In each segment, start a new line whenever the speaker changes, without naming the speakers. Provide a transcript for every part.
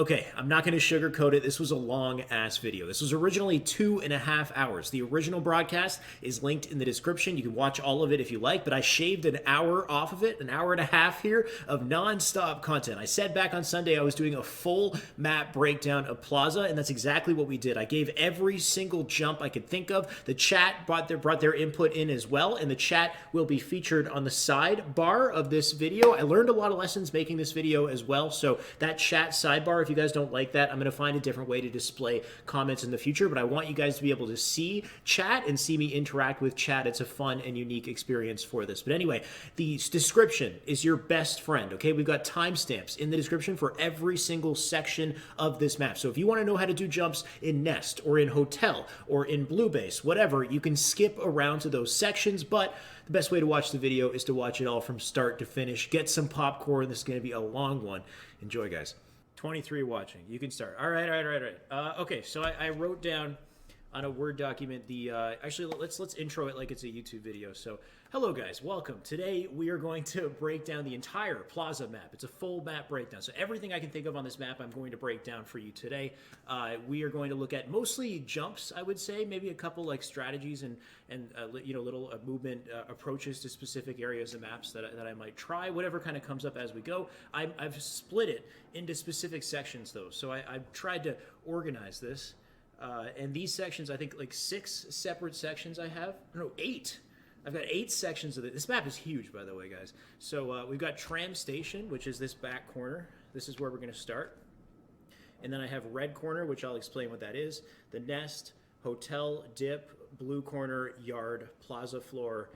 Okay, I'm not going to sugarcoat it. This was a long ass video. This was originally 2.5 hours. The original broadcast is linked in the description. You can watch all of it if you like, but I shaved an hour off of it, an hour and a half here of non-stop content. I said back on Sunday I was doing a full map breakdown of Plaza, and that's exactly what we did. I gave every single jump I could think of. The chat brought their input in as well, and the chat will be featured on the sidebar of this video. I learned a lot of lessons making this video as well, so that chat sidebar, if you guys don't like that, I'm going to find a different way to display comments in the future, but I want you guys to be able to see chat and see me interact with chat. It's a fun and unique experience for this. But anyway, the description is your best friend, okay? We've got timestamps in the description for every single section of this map. So if you want to know how to do jumps in Nest or in Hotel or in Blue Base, whatever, you can skip around to those sections, but the best way to watch the video is to watch it all from start to finish. Get some popcorn. This is going to be a long one. Enjoy, guys. 23 watching. You can start. All right. Okay, so I wrote down on a Word document the actually let's intro it like it's a YouTube video. So hello guys, welcome. Today we are going to break down the entire Plaza map. It's a full map breakdown. So everything I can think of on this map I'm going to break down for you today. We are going to look at mostly jumps, I would say, maybe a couple like strategies and you know, little movement approaches to specific areas of maps that I might try, whatever kind of comes up as we go. I've split it into specific sections though. So I've tried to organize this. And these sections, I think like 6 separate sections I have. No, 8. I've got 8 sections of it. This map is huge, by the way, guys. So we've got Tram Station, which is this back corner. This is where we're going to start. And then I have Red Corner, which I'll explain what that is. The Nest, Hotel, Dip, Blue Corner, Yard, Plaza Floor,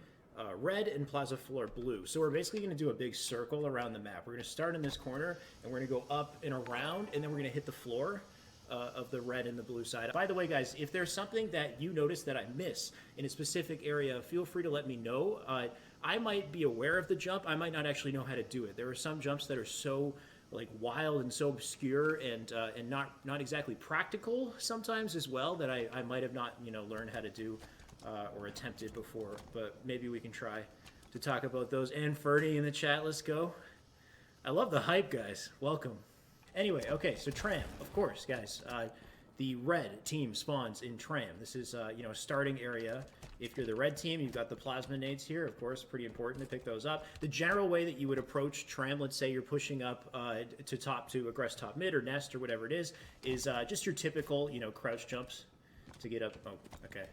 Red, and Plaza Floor Blue. So we're basically going to do a big circle around the map. We're going to start in this corner, and we're going to go up and around, and then we're going to hit the floor of the red and the blue side. By the way, guys, if there's something that you notice that I miss in a specific area, feel free to let me know. I might be aware of the jump. I might not actually know how to do it. There are some jumps that are so like wild and so obscure and not exactly practical sometimes as well that I might have not, you know, learned how to do or attempted before. But maybe we can try to talk about those. And Ferdy in the chat, let's go. I love the hype, guys. Welcome. Anyway, okay, so Tram, of course, guys. The red team spawns in Tram. This is, you know, a starting area. If you're the red team, you've got the plasma nades here, of course, pretty important to pick those up. The general way that you would approach Tram, let's say you're pushing up to aggress top mid or nest or whatever it is just your typical, you know, crouch jumps to get up. Oh, okay.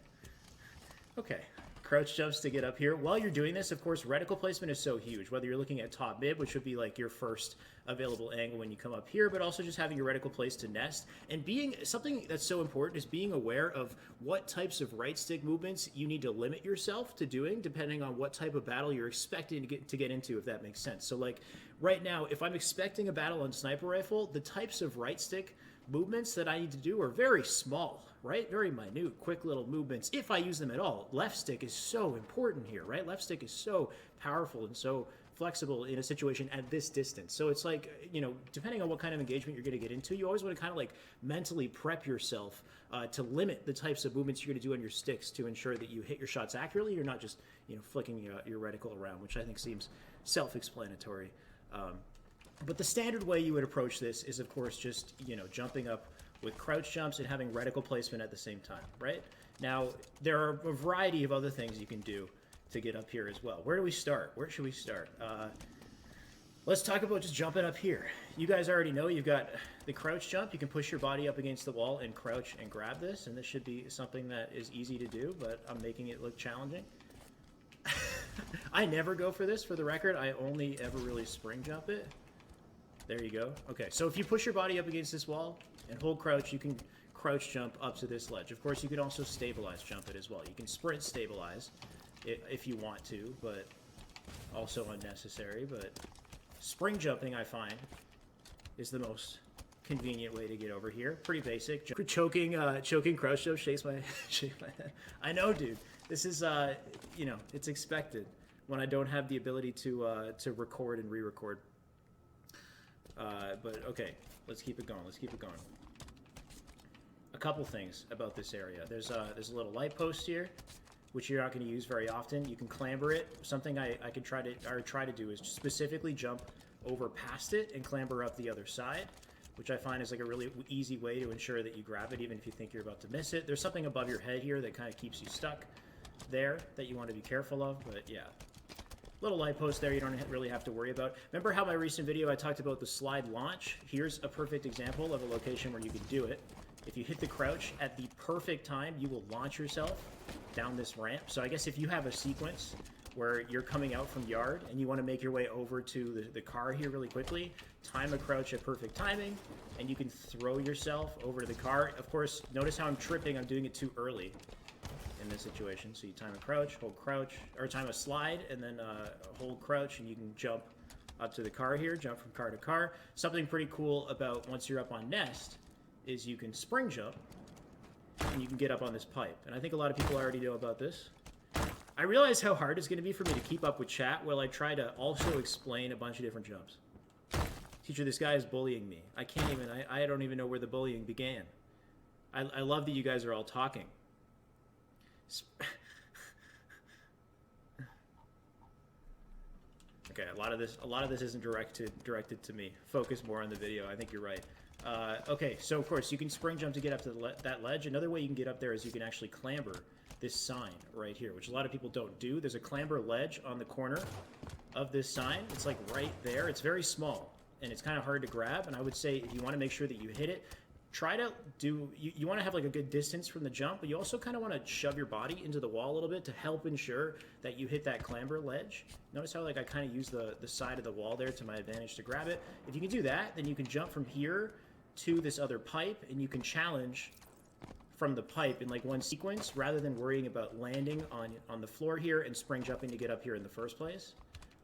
Okay. Crouch jumps to get up here. While you're doing this, of course, reticle placement is so huge, whether you're looking at top mid, which would be like your first available angle when you come up here, but also just having your reticle placed to nest. And being something that's so important is being aware of what types of right stick movements you need to limit yourself to doing, depending on what type of battle you're expecting to get into, if that makes sense. So like right now, if I'm expecting a battle on sniper rifle, the types of right stick movements that I need to do are very small, right? Very minute, quick little movements, if I use them at all. Left stick is so important here, right? Left stick is so powerful and so flexible in a situation at this distance. So it's like, you know, depending on what kind of engagement you're going to get into, you always want to kind of like mentally prep yourself to limit the types of movements you're going to do on your sticks to ensure that you hit your shots accurately. You're not just, you know, flicking your reticle around, which I think seems self-explanatory. But the standard way you would approach this is, of course, just, you know, jumping up with crouch jumps and having reticle placement at the same time, right? Now, there are a variety of other things you can do to get up here as well. Where do we start? Where should we start? Let's talk about just jumping up here. You guys already know you've got the crouch jump. You can push your body up against the wall and crouch and grab this, and this should be something that is easy to do, but I'm making it look challenging. I never go for this, for the record. I only ever really spring jump it. There you go. Okay, so if you push your body up against this wall and hold crouch, you can crouch jump up to this ledge. Of course, you can also stabilize jump it as well. You can sprint stabilize if you want to, but also unnecessary. But spring jumping, I find, is the most convenient way to get over here. Pretty basic. Choking crouch jump shakes my head. I know, dude. This is, you know, it's expected when I don't have the ability to record and re-record. But okay, let's keep it going. Let's keep it going. A couple things about this area. There's a little light post here, which you're not going to use very often. You can clamber it. Something I can try to do is specifically jump over past it and clamber up the other side, which I find is like a really easy way to ensure that you grab it even if you think you're about to miss it. There's something above your head here that kind of keeps you stuck there that you want to be careful of, but yeah. Little light post there you don't really have to worry about. Remember how my recent video I talked about the slide launch? Here's a perfect example of a location where you can do it. If you hit the crouch at the perfect time, you will launch yourself down this ramp. So I guess if you have a sequence where you're coming out from yard and you want to make your way over to the car here really quickly, time a crouch at perfect timing, and you can throw yourself over to the car. Of course, notice how I'm tripping. I'm doing it too early in this situation. So you time a crouch, hold crouch, or time a slide, and then hold crouch, and you can jump up to the car here, jump from car to car. Something pretty cool about once you're up on nest is you can spring jump, and you can get up on this pipe. And I think a lot of people already know about this. I realize how hard it's going to be for me to keep up with chat while I try to also explain a bunch of different jumps. Teacher, this guy is bullying me. I can't even, I don't even know where the bullying began. I love that you guys are all talking. Okay, a lot of this isn't directed to me. Focus more on the video. I think you're right. Okay, so of course you can spring jump to get up to that ledge. Another way you can get up there is you can actually clamber this sign right here, which a lot of people don't do. There's a clamber ledge on the corner of this sign. It's like right there. It's very small and it's kind of hard to grab. And I would say if you want to make sure that you hit it, try to do, you want to have like a good distance from the jump, but you also kind of want to shove your body into the wall a little bit to help ensure that you hit that clamber ledge. Notice how like I kind of use the side of the wall there to my advantage to grab it. If you can do that, then you can jump from here to this other pipe and you can challenge from the pipe in like one sequence rather than worrying about landing on the floor here and spring jumping to get up here in the first place,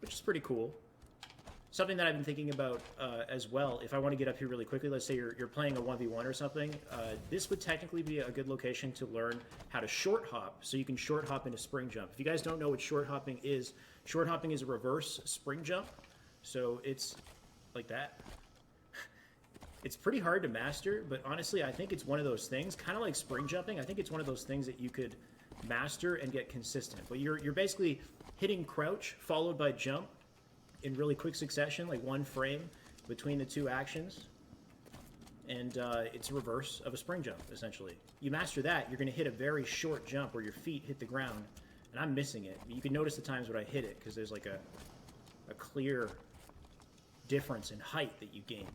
which is pretty cool. Something that I've been thinking about as well, if I want to get up here really quickly, let's say you're playing a 1v1 or something, this would technically be a good location to learn how to short hop, so you can short hop into spring jump. If you guys don't know what short hopping is a reverse spring jump, so it's like that. It's pretty hard to master, but honestly, I think it's one of those things, kind of like spring jumping, I think it's one of those things that you could master and get consistent. But you're basically hitting crouch followed by jump in really quick succession, like one frame between the two actions, and it's a reverse of a spring jump, essentially. You master that, you're going to hit a very short jump where your feet hit the ground, and I'm missing it. You can notice the times when I hit it, because there's like a clear difference in height that you gain.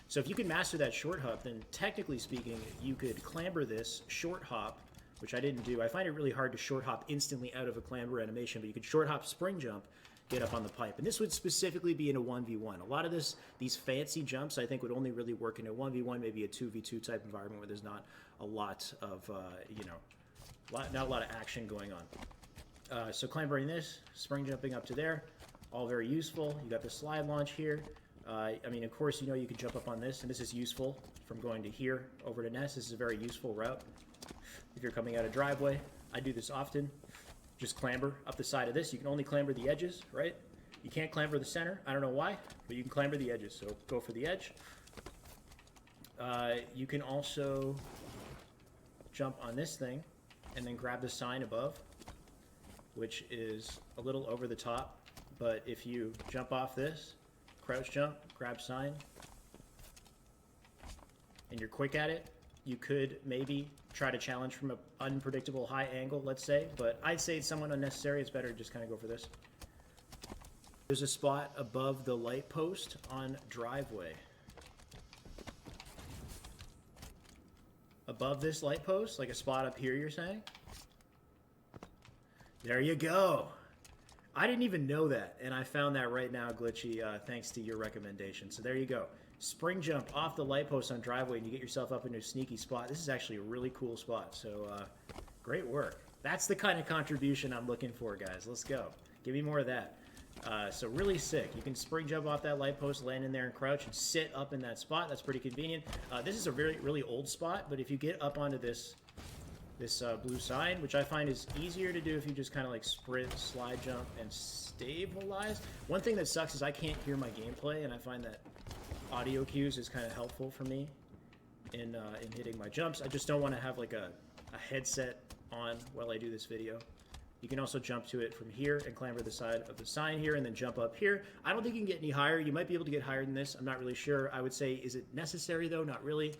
So if you can master that short hop, then technically speaking, you could clamber this short hop, which I didn't do. I find it really hard to short hop instantly out of a clamber animation, but you could short hop spring jump, get up on the pipe. And this would specifically be in a 1v1. A lot of these fancy jumps, I think, would only really work in a 1v1, maybe a 2v2 type environment where there's not a lot of, not a lot of action going on. So clambering this, spring jumping up to there, all very useful. You got the slide launch here. I mean, of course, you know you can jump up on this, and this is useful from going to here over to nest. This is a very useful route. If you're coming out of driveway, I do this often. Just clamber up the side of this. You can only clamber the edges, right? You can't clamber the center. I don't know why, but you can clamber the edges. So go for the edge. You can also jump on this thing and then grab the sign above, which is a little over the top. But if you jump off this, crouch jump, grab sign, and you're quick at it, you could maybe try to challenge from an unpredictable high angle, let's say, but I'd say it's somewhat unnecessary. It's better to just kind of go for this. There's a spot above the light post on driveway. Above this light post, like a spot up here, you're saying? There you go. I didn't even know that, and I found that right now, Glitchy, thanks to your recommendation. So there you go. Spring jump off the light post on driveway, and you get yourself up into a sneaky spot. This is actually a really cool spot, so great work. That's the kind of contribution I'm looking for, guys. Let's go. Give me more of that. So really sick. You can spring jump off that light post, land in there and crouch, and sit up in that spot. That's pretty convenient. This is a really old spot, but if you get up onto this blue sign, which I find is easier to do if you just kind of like sprint, slide jump, and stabilize. One thing that sucks is I can't hear my gameplay, and I find that audio cues is kind of helpful for me in hitting my jumps. I just don't want to have like a headset on while I do this video. You can also jump to it from here and clamber the side of the sign here and then jump up here. I don't think you can get any higher. You might be able to get higher than this. I'm not really sure. I would say, is it necessary though? Not really.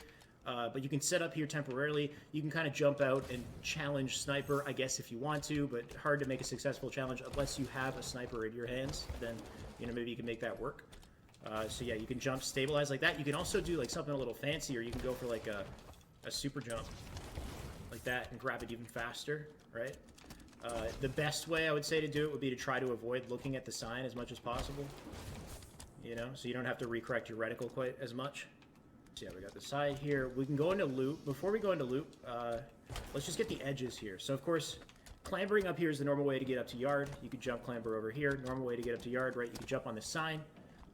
But you can set up here temporarily. You can kind of jump out and challenge sniper, I guess, if you want to, but hard to make a successful challenge unless you have a sniper in your hands. Then, you know, maybe you can make that work. So yeah, you can jump, stabilize like that. You can also do like something a little fancier. You can go for like a super jump like that and grab it even faster, right? The best way I would say to do it would be to try to avoid looking at the sign as much as possible. You know, so you don't have to recorrect your reticle quite as much. So yeah, we got the side here. We can go into loop. Before we go into loop, let's just get the edges here. So of course, clambering up here is the normal way to get up to yard. You could jump clamber over here. Normal way to get up to yard, right? You could jump on the sign.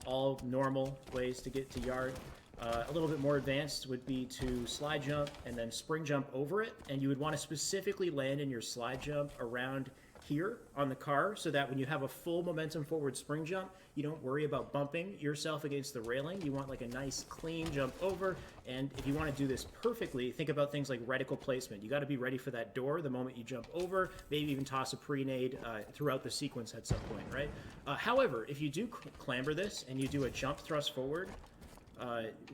All normal ways to get to yard. A little bit more advanced would be to slide jump and then spring jump over it. And you would want to specifically land in your slide jump around here on the car so that when you have a full momentum forward spring jump, you don't worry about bumping yourself against the railing. You want like a nice clean jump over. And if you want to do this perfectly, think about things like reticle placement. You got to be ready for that door the moment you jump over, maybe even toss a pre-nade throughout the sequence at some point, right? However, if you do clamber this and you do a jump thrust forward,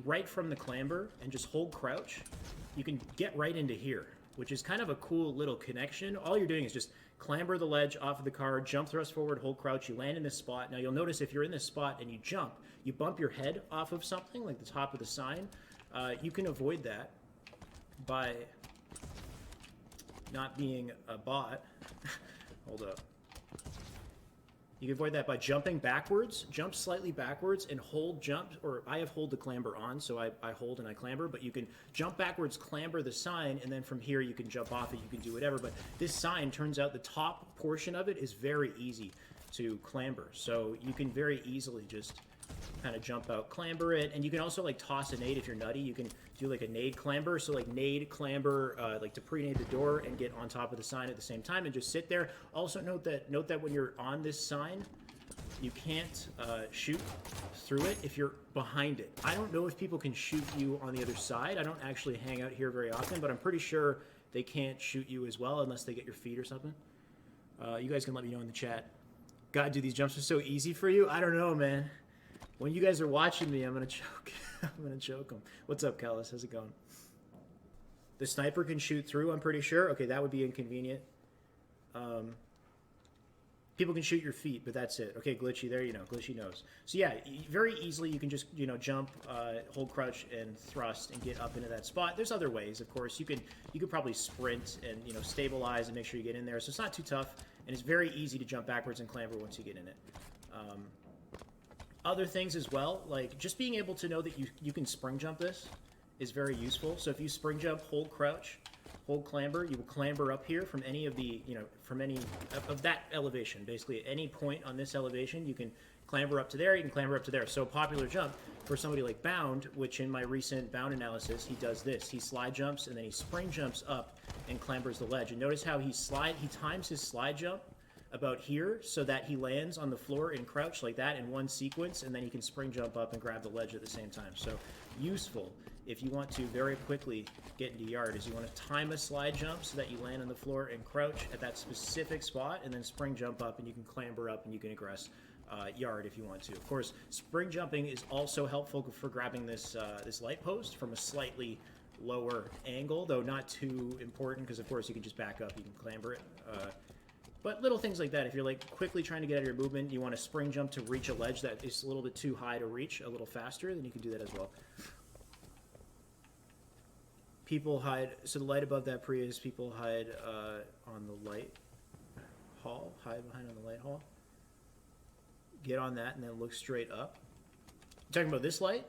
right from the clamber and just hold crouch, you can get right into here, which is kind of a cool little connection. All you're doing is just clamber the ledge off of the car, jump thrust forward, hold crouch, you land in this spot. Now you'll notice if you're in this spot and you jump, you bump your head off of something like the top of the sign. You can avoid that by not being a bot. Hold up. You can avoid that by jumping backwards, jump slightly backwards, and hold jump, or I have hold to clamber on, so I hold and I clamber, but you can jump backwards, clamber the sign, and then from here you can jump off it, you can do whatever, but this sign, turns out the top portion of it is very easy to clamber, so you can very easily just kind of jump out, clamber it, and you can also like toss a nade if you're nutty. You can do like a nade clamber, so like nade clamber, like to pre-nade the door and get on top of the sign at the same time and just sit there. Also note that when you're on this sign, you can't shoot through it if you're behind it. I don't know if people can shoot you on the other side. I don't actually hang out here very often, but I'm pretty sure they can't shoot you as well unless they get your feet or something. You guys can let me know in the chat. God, dude, these jumps are so easy for you. I don't know, man. When you guys are watching me, I'm going to choke. I'm going to choke them. What's up, Kellis? How's it going? The sniper can shoot through, I'm pretty sure. Okay, that would be inconvenient. People can shoot your feet, but that's it. Okay, Glitchy, there you know. Glitchy knows. So yeah, very easily you can just, you know, jump, hold crouch, and thrust and get up into that spot. There's other ways, of course. You could probably sprint and, you know, stabilize and make sure you get in there. So it's not too tough, and it's very easy to jump backwards and clamber once you get in it. Other things as well, like just being able to know that you can spring jump this is very useful. So if you spring jump, hold crouch, hold clamber, you will clamber up here from any of the, you know, from any of that elevation. Basically, at any point on this elevation, you can clamber up to there, you can clamber up to there. So popular jump for somebody like Bound, which in my recent Bound analysis, he does this. He slide jumps and then he spring jumps up and clambers the ledge. And notice how he times his slide jump about here so that he lands on the floor in crouch like that in one sequence, and then he can spring jump up and grab the ledge at the same time. So useful if you want to very quickly get into yard is you want to time a slide jump so that you land on the floor and crouch at that specific spot, and then spring jump up and you can clamber up and you can egress yard if you want to. Of course, spring jumping is also helpful for grabbing this this light post from a slightly lower angle, though not too important because of course you can just back up, you can clamber it. But little things like that, if you're like quickly trying to get out of your movement, you want to spring jump to reach a ledge that is a little bit too high to reach a little faster, then you can do that as well. People hide, so the light above that Prius, people hide on the light hall, hide behind on the light hall. Get on that and then look straight up. You talking about this light?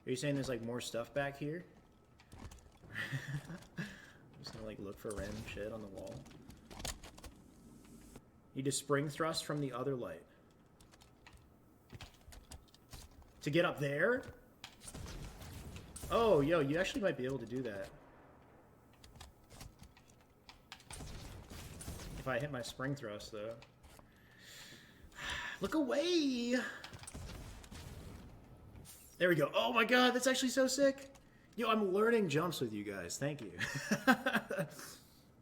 Are you saying there's like more stuff back here? Just gonna like look for random shit on the wall. Need to spring thrust from the other light. To get up there? Oh, yo, you actually might be able to do that. If I hit my spring thrust, though. Look away! There we go. Oh my god, that's actually so sick! Yo, I'm learning jumps with you guys. Thank you.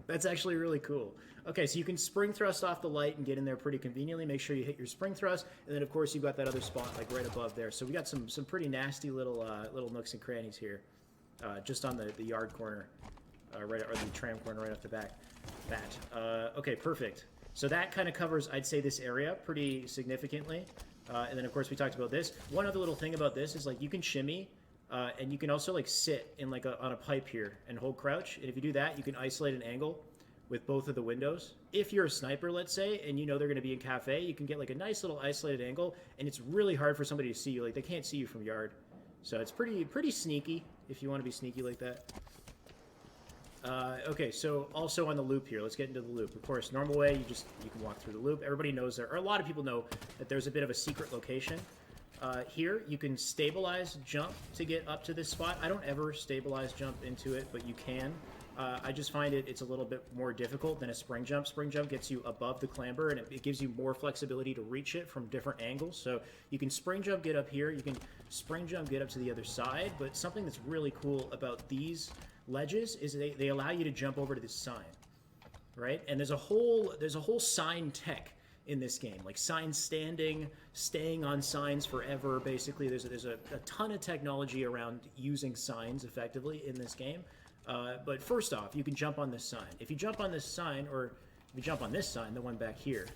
That's actually really cool. Okay, so you can spring thrust off the light and get in there pretty conveniently. Make sure you hit your spring thrust, and then of course you've got that other spot like right above there. So we got some pretty nasty little little nooks and crannies here, just on the yard corner, right, or the tram corner right off the bat. Okay, perfect. So that kind of covers, I'd say, this area pretty significantly. And then of course we talked about this. One other little thing about this is like you can shimmy. And you can also like sit in like on a pipe here and hold crouch. And if you do that, you can isolate an angle with both of the windows. If you're a sniper, let's say, and you know they're going to be in cafe, you can get like a nice little isolated angle. And it's really hard for somebody to see you. Like they can't see you from yard. So it's pretty sneaky if you want to be sneaky like that. Okay, so also on the loop here, let's get into the loop. Of course, normal way, you can walk through the loop. Everybody knows there, or a lot of people know that there's a bit of a secret location. Here, you can stabilize jump to get up to this spot. I don't ever stabilize jump into it, but you can. I just find it's a little bit more difficult than a spring jump. Spring jump gets you above the clamber, and it gives you more flexibility to reach it from different angles. So you can spring jump, get up here. You can spring jump, get up to the other side. But something that's really cool about these ledges is they allow you to jump over to this sign, right? And there's a whole sign tech in this game, like sign standing, staying on signs forever. Basically, there's a ton of technology around using signs effectively in this game. But first off, you can jump on this sign. If you jump on this sign, or if you jump on this sign, the one back here,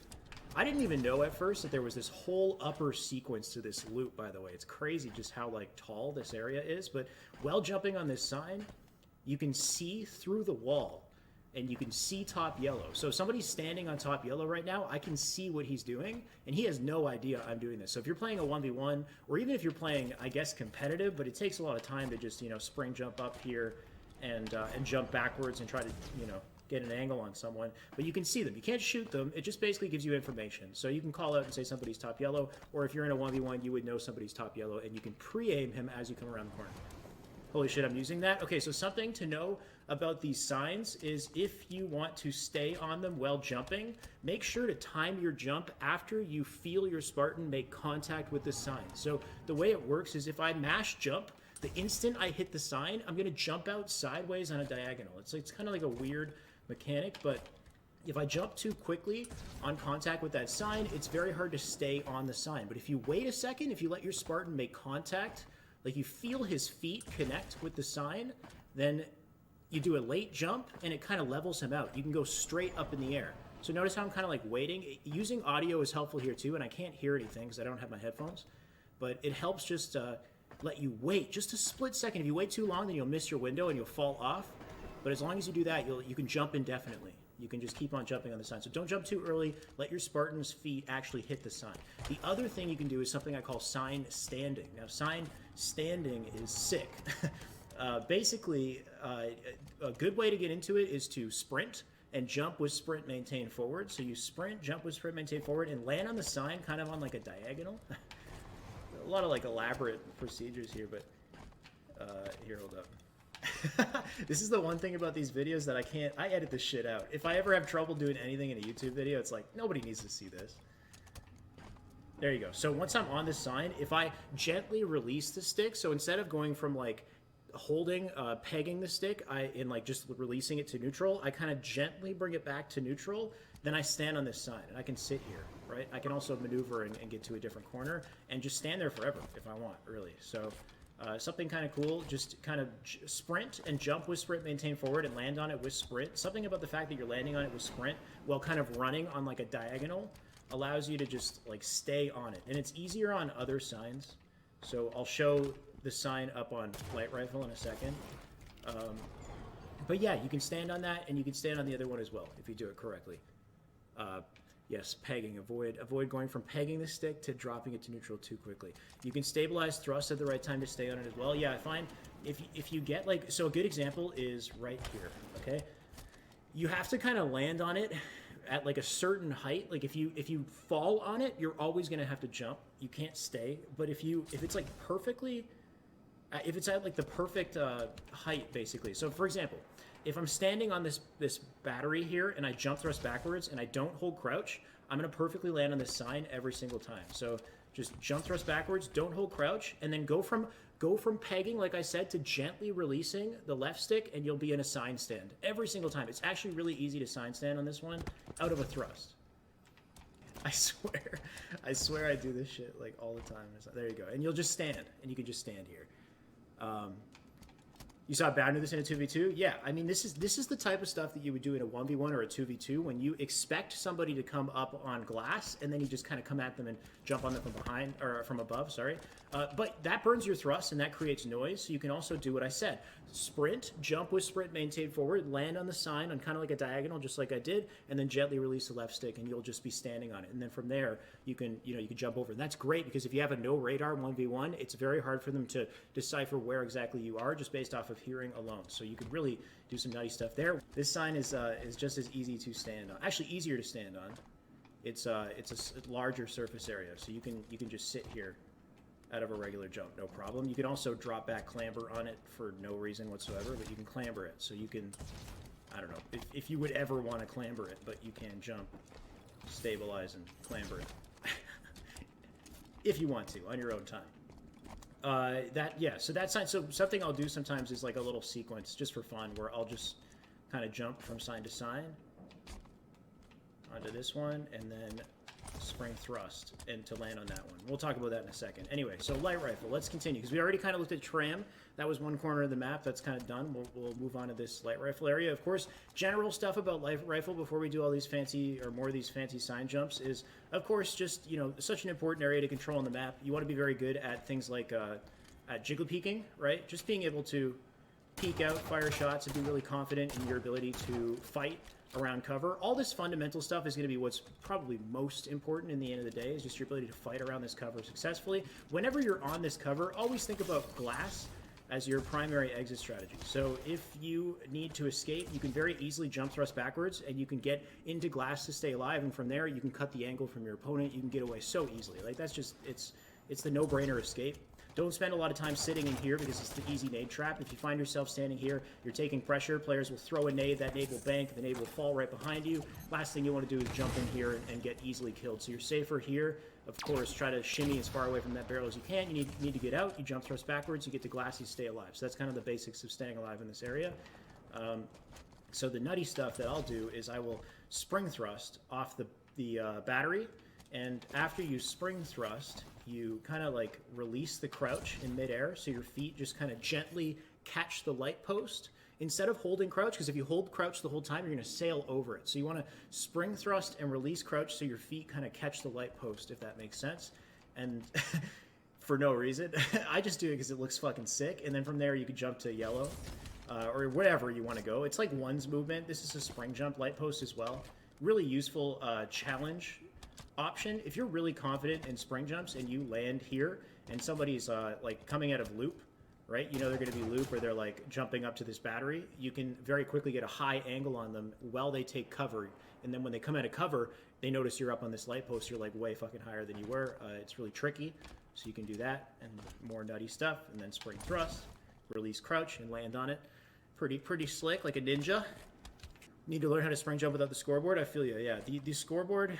I didn't even know at first that there was this whole upper sequence to this loop, by the way. It's crazy just how like tall this area is. But while jumping on this sign, you can see through the wall. And you can see top yellow. So if somebody's standing on top yellow right now, I can see what he's doing, and he has no idea I'm doing this. So if you're playing a 1v1, or even if you're playing, I guess, competitive, but it takes a lot of time to just, spring jump up here and jump backwards and try to, get an angle on someone. But you can see them. You can't shoot them. It just basically gives you information. So you can call out and say somebody's top yellow, or if you're in a 1v1, you would know somebody's top yellow, and you can pre-aim him as you come around the corner. Holy shit, I'm using that. Okay, so something to know about these signs is if you want to stay on them while jumping, make sure to time your jump after you feel your Spartan make contact with the sign. So the way it works is if I mash jump, the instant I hit the sign, I'm going to jump out sideways on a diagonal. It's kind of like a weird mechanic, but if I jump too quickly on contact with that sign, it's very hard to stay on the sign. But if you wait a second, if you let your Spartan make contact, like you feel his feet connect with the sign, then you do a late jump and it kind of levels him out. You can go straight up in the air. So notice how I'm kind of like waiting. Using audio is helpful here too, and I can't hear anything because I don't have my headphones. But it helps just let you wait just a split second. If you wait too long, then you'll miss your window and you'll fall off. But as long as you do that, you can jump indefinitely. You can just keep on jumping on the sign. So don't jump too early. Let your Spartan's feet actually hit the sign. The other thing you can do is something I call sign standing. Now, sign standing is sick. Basically, a good way to get into it is to sprint and jump with sprint, maintain forward. So you sprint, jump with sprint, maintain forward, and land on the sign kind of on like a diagonal. A lot of like elaborate procedures here, but here, hold up. This is the one thing about these videos that I edit this shit out. If I ever have trouble doing anything in a YouTube video, it's like, nobody needs to see this. There you go. So once I'm on this sign, if I gently release the stick, so instead of going from like holding, pegging the stick, in like just releasing it to neutral, I kind of gently bring it back to neutral, then I stand on this sign and I can sit here, right? I can also maneuver and get to a different corner and just stand there forever if I want, really. So something kind of cool, just kind of sprint and jump with sprint, maintain forward, and land on it with sprint. Something about the fact that you're landing on it with sprint while kind of running on like a diagonal allows you to just like stay on it. And it's easier on other signs. So I'll show the sign up on light rifle in a second. But yeah, you can stand on that and you can stand on the other one as well if you do it correctly. Yes, pegging. Avoid going from pegging the stick to dropping it to neutral too quickly. You can stabilize thrust at the right time to stay on it as well. Yeah, I find if you get like, so a good example is right here, okay? You have to kind of land on it at like a certain height. Like if you fall on it, you're always going to have to jump. You can't stay. But if it's like perfectly, if it's at like the perfect height basically. So for example, if I'm standing on this battery here and I jump thrust backwards and I don't hold crouch, I'm going to perfectly land on this sign every single time. So just jump thrust backwards, don't hold crouch, and then go from Go from pegging, like I said, to gently releasing the left stick, and you'll be in a sign stand every single time. It's actually really easy to sign stand on this one out of a thrust. I swear I do this shit like all the time. There you go. And you'll just stand, and you can just stand here. You saw Bad News in a 2v2? Yeah, I mean, this is the type of stuff that you would do in a 1v1 or a 2v2 when you expect somebody to come up on glass, and then you just kind of come at them and jump on them from behind, or from above, sorry. But that burns your thrust, and that creates noise, so you can also do what I said. Sprint, jump with sprint maintained forward, land on the sign on kind of like a diagonal, just like I did, and then gently release the left stick, and you'll just be standing on it. And then from there, you can jump over. And that's great, because if you have a no radar 1v1, it's very hard for them to decipher where exactly you are just based off of hearing alone. So you could really do some nutty stuff there. This sign is just as easy to stand on. Actually, easier to stand on. It's a larger surface area, so you can just sit here out of a regular jump, no problem. You can also drop back clamber on it for no reason whatsoever, but you can clamber it. So you can, I don't know, if you would ever want to clamber it, but you can jump, stabilize, and clamber it. If you want to, on your own time. So that's so something I'll do sometimes is like a little sequence just for fun where I'll just kind of jump from sign to sign onto this one and then spring thrust and to land on that one. We'll talk about that in a second. Anyway, so light rifle, let's continue because we already kind of looked at tram. That was one corner of the map. That's kind of done. We'll move on to this light rifle area. Of course, general stuff about light rifle before we do all these fancy or more of these fancy sign jumps is, of course, just, such an important area to control on the map. You want to be very good at things like at jiggle peeking, right? Just being able to peek out, fire shots, and be really confident in your ability to fight around cover. All this fundamental stuff is going to be what's probably most important in the end of the day, is just your ability to fight around this cover successfully. Whenever you're on this cover, always think about glass as your primary exit strategy. So if you need to escape, you can very easily jump thrust backwards and you can get into glass to stay alive, and from there you can cut the angle from your opponent. You can get away so easily. Like, that's just, it's the no-brainer escape. Don't spend a lot of time sitting in here because it's the easy nade trap. If you find yourself standing here, you're taking pressure, players will throw a nade, that nade will bank, the nade will fall right behind you. Last thing you want to do is jump in here and get easily killed. So you're safer here. Of course, try to shimmy as far away from that barrel as you can. You need to get out, you jump thrust backwards, you get to glass, you stay alive. So that's kind of the basics of staying alive in this area. So the nutty stuff that I'll do is I will spring thrust off the battery, and after you spring thrust, you kind of like release the crouch in midair, so your feet just kind of gently catch the light post instead of holding crouch, because if you hold crouch the whole time, you're going to sail over it. So you want to spring thrust and release crouch so your feet kind of catch the light post, if that makes sense. And for no reason, I just do it because it looks fucking sick. And then from there, you can jump to yellow or whatever you want to go. It's like one's movement. This is a spring jump light post as well. Really useful challenge option. If you're really confident in spring jumps and you land here and somebody's like coming out of loop, right? You know they're going to be loop, or they're like jumping up to this battery. You can very quickly get a high angle on them while they take cover. And then when they come out of cover, they notice you're up on this light post. You're like way fucking higher than you were. It's really tricky. So you can do that and more nutty stuff. And then spring thrust, release crouch, and land on it. Pretty slick, like a ninja. Need to learn how to spring jump without the scoreboard. I feel you. Yeah, the scoreboard,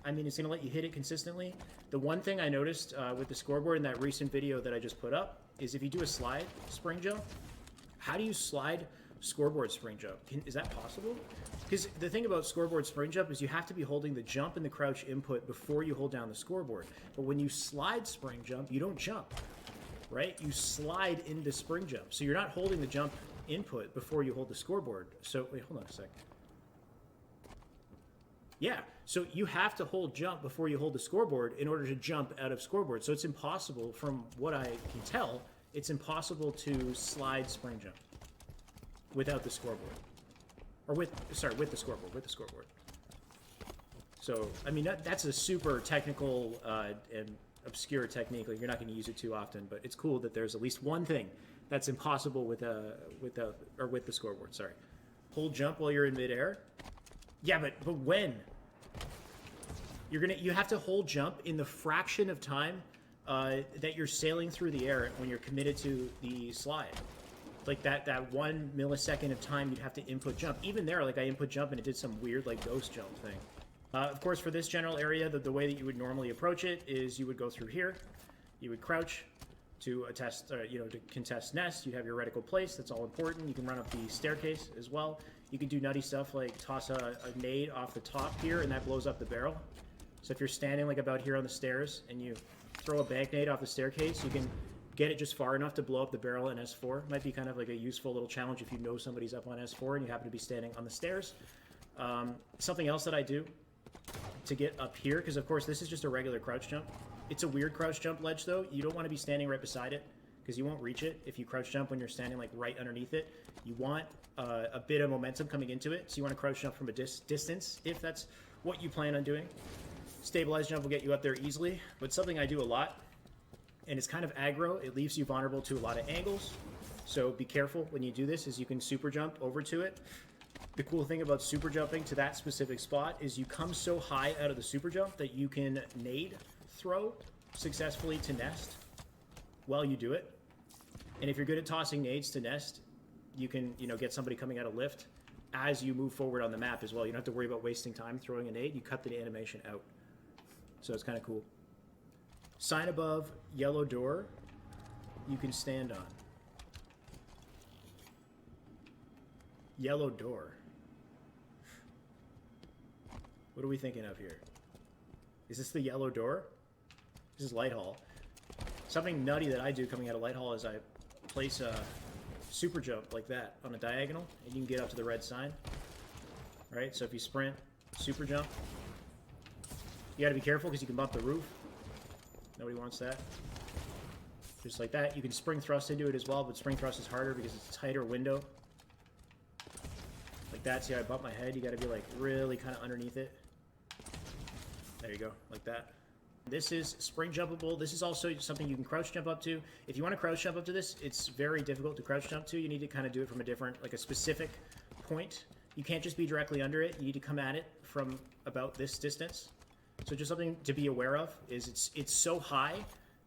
I mean, it's going to let you hit it consistently. The one thing I noticed with the scoreboard in that recent video that I just put up is if you do a slide spring jump, how do you slide scoreboard spring jump? Is that possible? Because the thing about scoreboard spring jump is you have to be holding the jump and the crouch input before you hold down the scoreboard. But when you slide spring jump, you don't jump, right? You slide into spring jump. So you're not holding the jump input before you hold the scoreboard. So, wait, hold on a sec. Yeah, so you have to hold jump before you hold the scoreboard in order to jump out of scoreboard. So it's impossible, from what I can tell, it's impossible to slide spring jump without the scoreboard. Or with the scoreboard. So, I mean, that's a super technical and obscure technique. Like, you're not going to use it too often, but it's cool that there's at least one thing that's impossible with the scoreboard. Sorry. Hold jump while you're in midair. Yeah, but when? You have to hold jump in the fraction of time that you're sailing through the air when you're committed to the slide. Like that 1 millisecond of time you'd have to input jump. Even there, like, I input jump and it did some weird like ghost jump thing. Of course, for this general area, the way that you would normally approach it is you would go through here, you would crouch, to attest, to contest nest. You have your reticle place. That's all important. You can run up the staircase as well. You can do nutty stuff like toss a nade off the top here, and that blows up the barrel. So if you're standing like about here on the stairs and you throw a bank nade off the staircase, you can get it just far enough to blow up the barrel in S4. Might be kind of like a useful little challenge if you know somebody's up on S4 and you happen to be standing on the stairs. Something else that I do to get up here, because of course this is just a regular crouch jump. It's a weird crouch jump ledge though. You don't want to be standing right beside it because you won't reach it if you crouch jump when you're standing like right underneath it. You want a bit of momentum coming into it, so you want to crouch jump from a distance if that's what you plan on doing. Stabilized jump will get you up there easily, but something I do a lot, and it's kind of aggro, it leaves you vulnerable to a lot of angles, so be careful when you do this, is you can super jump over to it. The cool thing about super jumping to that specific spot is you come so high out of the super jump that you can nade throw successfully to nest while you do it. And if you're good at tossing nades to nest, you can, get somebody coming out of lift as you move forward on the map as well. You don't have to worry about wasting time throwing a nade. You cut the animation out. So it's kind of cool. Sign above yellow door you can stand on. Yellow door. What are we thinking of here? Is this the yellow door? This is Light Hall. Something nutty that I do coming out of Light Hall is I place a super jump like that on a diagonal, and you can get up to the red sign. Right? So if you sprint, super jump. You gotta be careful because you can bump the roof. Nobody wants that. Just like that. You can spring thrust into it as well, but spring thrust is harder because it's a tighter window. Like that. See how I bump my head? You gotta be like really kind of underneath it. There you go. Like that. This is spring jumpable. This is also something you can crouch jump up to. If you want to crouch jump up to this, it's very difficult to crouch jump to. You need to kind of do it from a different, like a specific point. You can't just be directly under it. You need to come at it from about this distance. So just something to be aware of is it's so high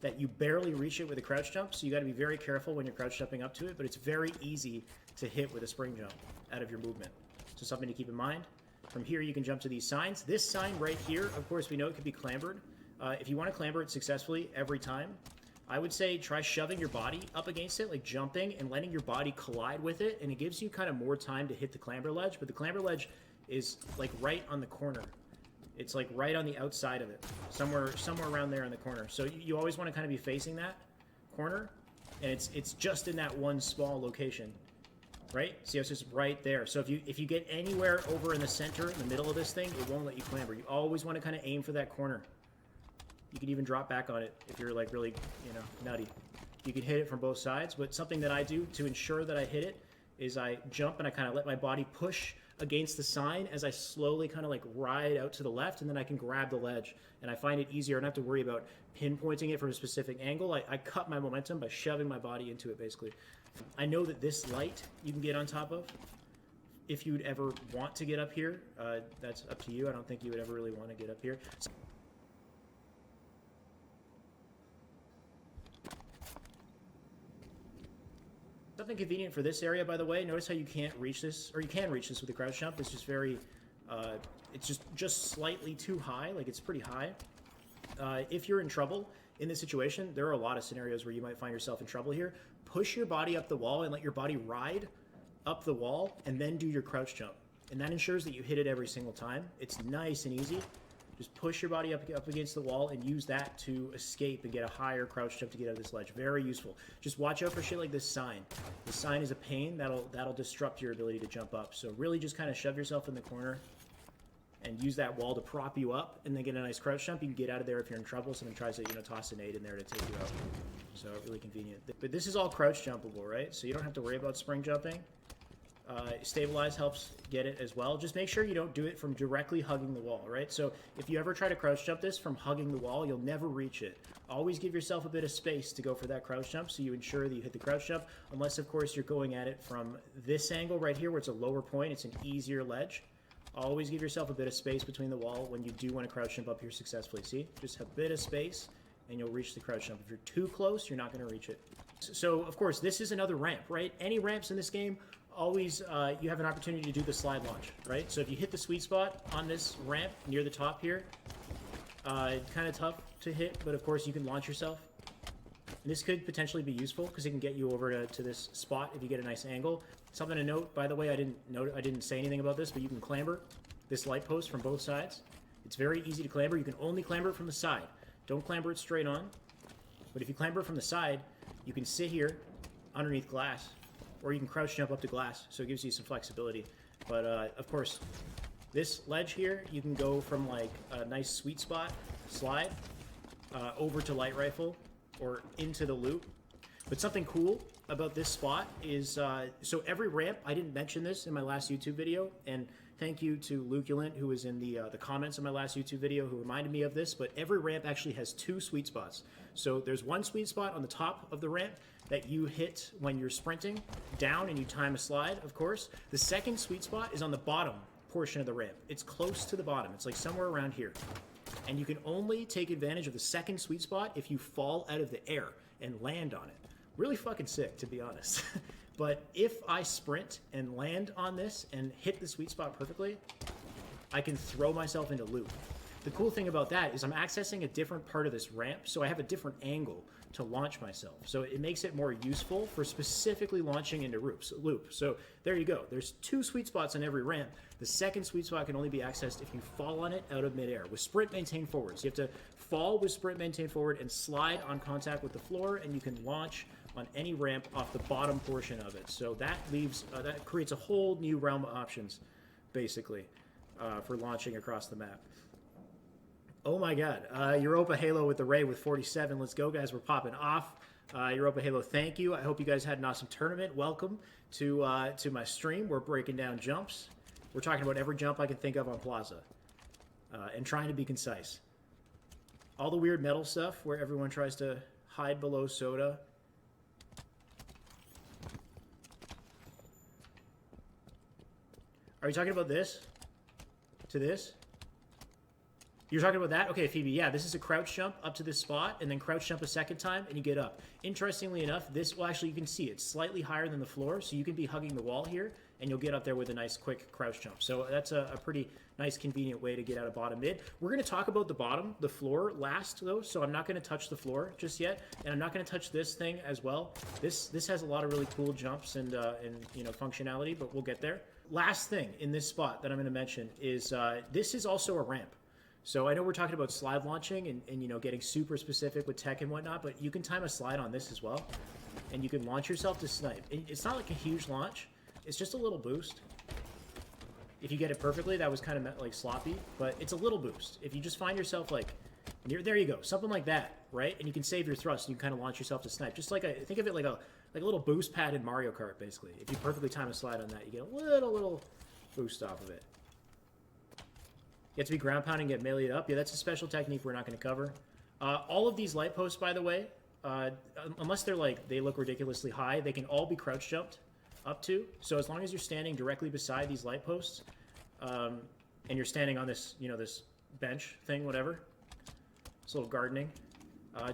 that you barely reach it with a crouch jump. So you got to be very careful when you're crouch jumping up to it, but it's very easy to hit with a spring jump out of your movement. So something to keep in mind. From here, you can jump to these signs. This sign right here, of course, we know it could be clambered. If you want to clamber it successfully every time, I would say try shoving your body up against it, like jumping and letting your body collide with it, and it gives you kind of more time to hit the clamber ledge, but the clamber ledge is like right on the corner. It's like right on the outside of it, somewhere around there in the corner. So you always want to kind of be facing that corner, and it's just in that one small location, right? See how it's just right there. So if you get anywhere over in the center, in the middle of this thing, it won't let you clamber. You always want to kind of aim for that corner. You can even drop back on it if you're like really, nutty. You can hit it from both sides, but something that I do to ensure that I hit it is I jump and I kind of let my body push against the sign as I slowly kind of like ride out to the left, and then I can grab the ledge. And I find it easier. I don't have to worry about pinpointing it from a specific angle. I cut my momentum by shoving my body into it, basically. I know that this light you can get on top of. If you'd ever want to get up here, that's up to you. I don't think you would ever really want to get up here. Something convenient for this area, by the way. Notice how you can't reach this, or you can reach this with a crouch jump. It's just very, it's just slightly too high. Like, it's pretty high. If you're in trouble in this situation, there are a lot of scenarios where you might find yourself in trouble here. Push your body up the wall and let your body ride up the wall, and then do your crouch jump. And that ensures that you hit it every single time. It's nice and easy. Just push your body up against the wall and use that to escape and get a higher crouch jump to get out of this ledge. Very useful. Just watch out for shit like this sign. The sign is a pain. That'll disrupt your ability to jump up. So really just kind of shove yourself in the corner and use that wall to prop you up, and then get a nice crouch jump. You can get out of there if you're in trouble. Someone tries to, toss a nade in there to take you out. So really convenient. But this is all crouch jumpable, right? So you don't have to worry about spring jumping. Stabilize helps get it as well. Just make sure you don't do it from directly hugging the wall, right? So if you ever try to crouch jump this from hugging the wall, you'll never reach it. Always give yourself a bit of space to go for that crouch jump, so you ensure that you hit the crouch jump, unless of course you're going at it from this angle right here where it's a lower point. It's an easier ledge. Always give yourself a bit of space between the wall when you do want to crouch jump up here successfully. See? Just a bit of space and you'll reach the crouch jump. If you're too close, you're not going to reach it. So of course, this is another ramp, right? Any ramps in this game, always you have an opportunity to do the slide launch, right? So if you hit the sweet spot on this ramp near the top here, kind of tough to hit, but of course you can launch yourself And this could potentially be useful because it can get you over to this spot if you get a nice angle. Something to note, by the way, I didn't say anything about this, but you can clamber this light post from both sides. It's very easy to clamber. You can only clamber it from the side. Don't clamber it straight on. But if you clamber it from the side, you can sit here underneath glass, or you can crouch jump up to glass, so it gives you some flexibility. But of course, this ledge here, you can go from like a nice sweet spot slide over to light rifle or into the loop. But something cool about this spot is, so every ramp, I didn't mention this in my last YouTube video, and thank you to Luculent, who was in the comments of my last YouTube video, who reminded me of this, but every ramp actually has 2 sweet spots. So there's one sweet spot on the top of the ramp that you hit when you're sprinting down and you time a slide, of course. The second sweet spot is on the bottom portion of the ramp. It's close to the bottom. It's like somewhere around here. And you can only take advantage of the second sweet spot if you fall out of the air and land on it. Really fucking sick, to be honest. But if I sprint and land on this and hit the sweet spot perfectly, I can throw myself into loop. The cool thing about that is I'm accessing a different part of this ramp, so I have a different angle to launch myself. So it makes it more useful for specifically launching into loop. So there you go. There's 2 sweet spots on every ramp. The second sweet spot can only be accessed if you fall on it out of midair. With sprint, maintain forward. So you have to fall with sprint, maintain forward, and slide on contact with the floor, and you can launch on any ramp off the bottom portion of it. So that leaves, that creates a whole new realm of options, basically, for launching across the map. Oh my God, Europa Halo with the Ray with 47. Let's go, guys. We're popping off. Europa Halo, thank you. I hope you guys had an awesome tournament. Welcome to my stream. We're breaking down jumps. We're talking about every jump I can think of on Plaza and trying to be concise. All the weird metal stuff where everyone tries to hide below soda. Are you talking about this? To this? You're talking about that? Okay, Phoebe, yeah, this is a crouch jump up to this spot, and then crouch jump a second time, and you get up. Interestingly enough, this, well, actually, you can see it's slightly higher than the floor, so you can be hugging the wall here, and you'll get up there with a nice, quick crouch jump. So that's a pretty nice, convenient way to get out of bottom mid. We're going to talk about the floor last, though, so I'm not going to touch the floor just yet, and I'm not going to touch this thing as well. This has a lot of really cool jumps and you know, functionality, but we'll get there. Last thing in this spot that I'm going to mention is this is also a ramp. So I know we're talking about slide launching and you know, getting super specific with tech and whatnot, but you can time a slide on this as well, and you can launch yourself to snipe. It's not like a huge launch. It's just a little boost. If you get it perfectly, that was kind of like sloppy, but it's a little boost. If you just find yourself like near, there you go, something like that, right? And you can save your thrust and you kind of launch yourself to snipe. Just like think of it like a little boost pad in Mario Kart, basically. If you perfectly time a slide on that, you get a little boost off of it. You have to be ground pounding, get meleeed up. Yeah, that's a special technique we're not going to cover. All of these light posts, by the way, unless they're like, they look ridiculously high, they can all be crouch jumped up to. So as long as you're standing directly beside these light posts, and you're standing on this, you know, this bench thing, whatever, this little gardening,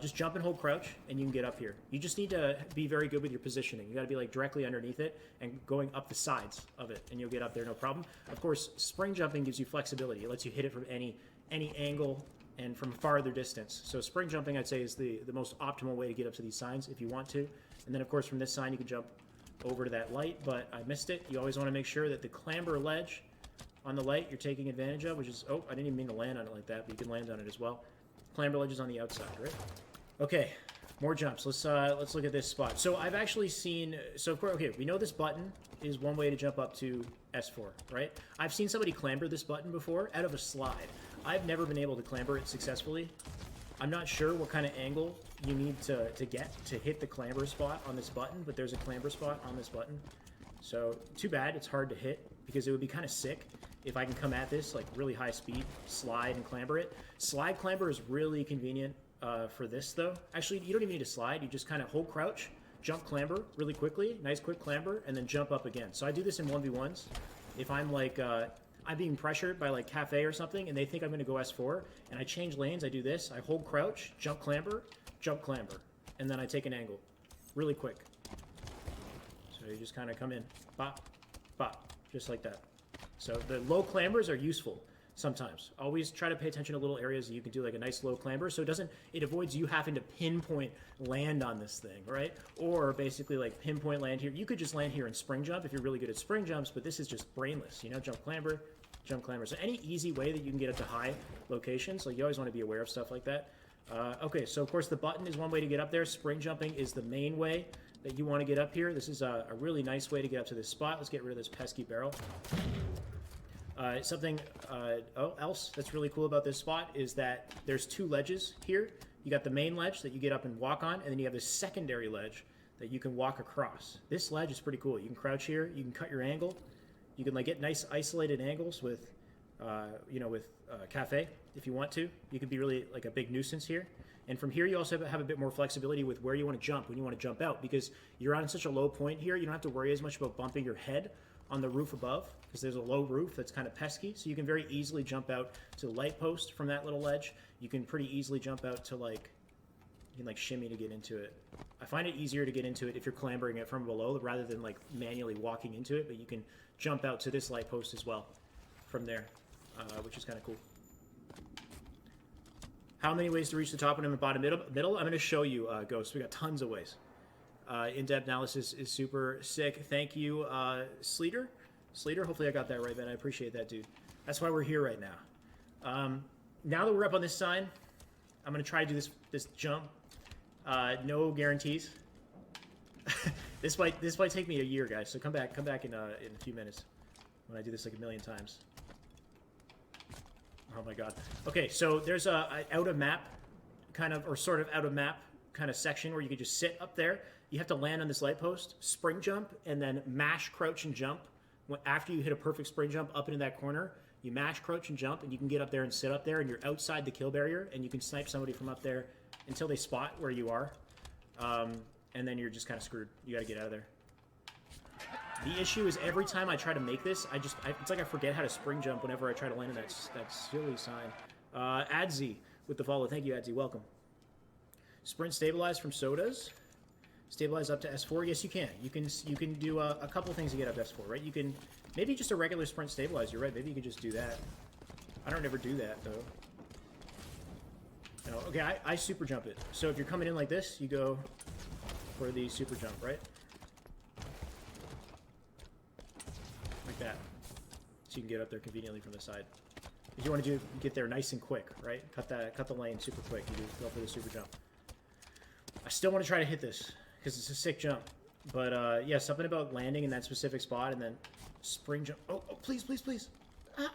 just jump and hold crouch, and you can get up here. You just need to be very good with your positioning. You got to be like directly underneath it and going up the sides of it, and you'll get up there no problem. Of course, spring jumping gives you flexibility. It lets you hit it from any angle and from farther distance. So spring jumping, I'd say, is the most optimal way to get up to these signs if you want to. And then, of course, from this sign, you can jump over to that light, but I missed it. You always want to make sure that the clamber ledge on the light you're taking advantage of, which is, oh, I didn't even mean to land on it like that, but you can land on it as well. Clamber ledge is on the outside, right? Okay, more jumps. Let's look at this spot. So I've actually seen, so of course, okay, we know this button is one way to jump up to S4, right? I've seen somebody clamber this button before out of a slide. I've never been able to clamber it successfully. I'm not sure what kind of angle you need to get to hit the clamber spot on this button, but there's a clamber spot on this button. So too bad it's hard to hit, because it would be kind of sick if I can come at this like really high speed, slide and clamber it. Slide clamber is really convenient for this though. Actually, you don't even need to slide. You just kind of hold crouch, jump clamber really quickly, nice quick clamber, and then jump up again. So I do this in 1v1s. If I'm like, I'm being pressured by like Cafe or something and they think I'm going to go S4 and I change lanes, I do this. I hold crouch, jump clamber, and then I take an angle really quick. So you just kind of come in, bop, bop, just like that. So the low clambers are useful. sometimes. Always try to pay attention to little areas that you can do like a nice low clamber, so it avoids you having to pinpoint land on this thing, right? Or basically like pinpoint land here. You could just land here and spring jump if you're really good at spring jumps, but this is just brainless, you know, jump clamber. So any easy way that you can get up to high locations, like you always want to be aware of stuff like that. Okay, so of course the button is one way to get up there. Spring jumping is the main way that you want to get up here. This is a really nice way to get up to this spot. Let's get rid of this pesky barrel. Something else that's really cool about this spot is that there's 2 ledges here. You got the main ledge that you get up and walk on, and then you have this secondary ledge that you can walk across. This ledge is pretty cool. You can crouch here. You can cut your angle. You can like get nice isolated angles with, cafe if you want to. You could be really like a big nuisance here. And from here, you also have a bit more flexibility with where you want to jump when you want to jump out, because you're on such a low point here. You don't have to worry as much about bumping your head on the roof above, because there's a low roof that's kind of pesky. So you can very easily jump out to the light post from that little ledge. You can pretty easily jump out to like, you can like shimmy to get into it. I find it easier to get into it if you're clambering it from below rather than like manually walking into it, but you can jump out to this light post as well from there, which is kind of cool. How many ways to reach the top and the bottom middle? I'm going to show you, Ghost. We got tons of ways. In-depth analysis is super sick. Thank you, Sleater. Sleater, hopefully I got that right, man. I appreciate that, dude. That's why we're here right now. Now that we're up on this sign, I'm going to try to do this jump. No guarantees. This might take me a year, guys. So come back in a few minutes when I do this like a million times. Oh my god. Okay, so there's a out of map kind of, or sort of out of map kind of section where you could just sit up there. You have to land on this light post, spring jump, and then mash, crouch, and jump. After you hit a perfect spring jump up into that corner, you mash, crouch, and jump, and you can get up there and sit up there, and you're outside the kill barrier, and you can snipe somebody from up there until they spot where you are. And then you're just kind of screwed. You got to get out of there. The issue is every time I try to make this, it's like I forget how to spring jump whenever I try to land in that silly sign. Adzi with the follow. Thank you, Adzi. Welcome. Sprint stabilize from sodas. Stabilize up to S4. Yes, you can. You can do a couple things to get up to S4, right? You can maybe just a regular sprint stabilize. You're right. Maybe you could just do that. I don't ever do that though. No. Okay, I super jump it. So if you're coming in like this, you go for the super jump, right? Like that. So you can get up there conveniently from the side. If you want to get there nice and quick, right? Cut the lane super quick. You go for the super jump. I still want to try to hit this because it's a sick jump. But yeah, something about landing in that specific spot and then spring jump. Oh, please, please, please.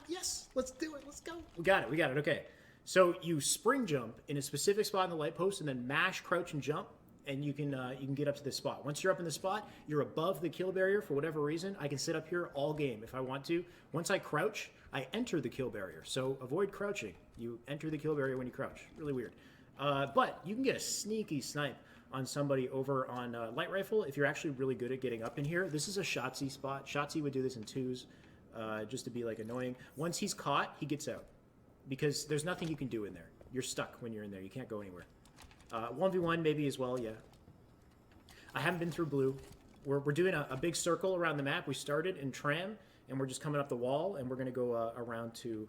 Yes, let's do it. Let's go. We got it. Okay. So you spring jump in a specific spot in the light post and then mash, crouch, and jump, and you can get up to this spot. Once you're up in the spot, you're above the kill barrier for whatever reason. I can sit up here all game if I want to. Once I crouch, I enter the kill barrier. So avoid crouching. You enter the kill barrier when you crouch. Really weird. But you can get a sneaky snipe on somebody over on light rifle if you're actually really good at getting up in here. This is a Shotzi spot. Shotzi would do this in twos just to be like annoying. Once he's caught, he gets out because there's nothing you can do in there. You're stuck when you're in there. You can't go anywhere. 1v1 maybe as well, yeah. I haven't been through blue. We're doing a big circle around the map. We started in Tram, and we're just coming up the wall, and we're going to go around to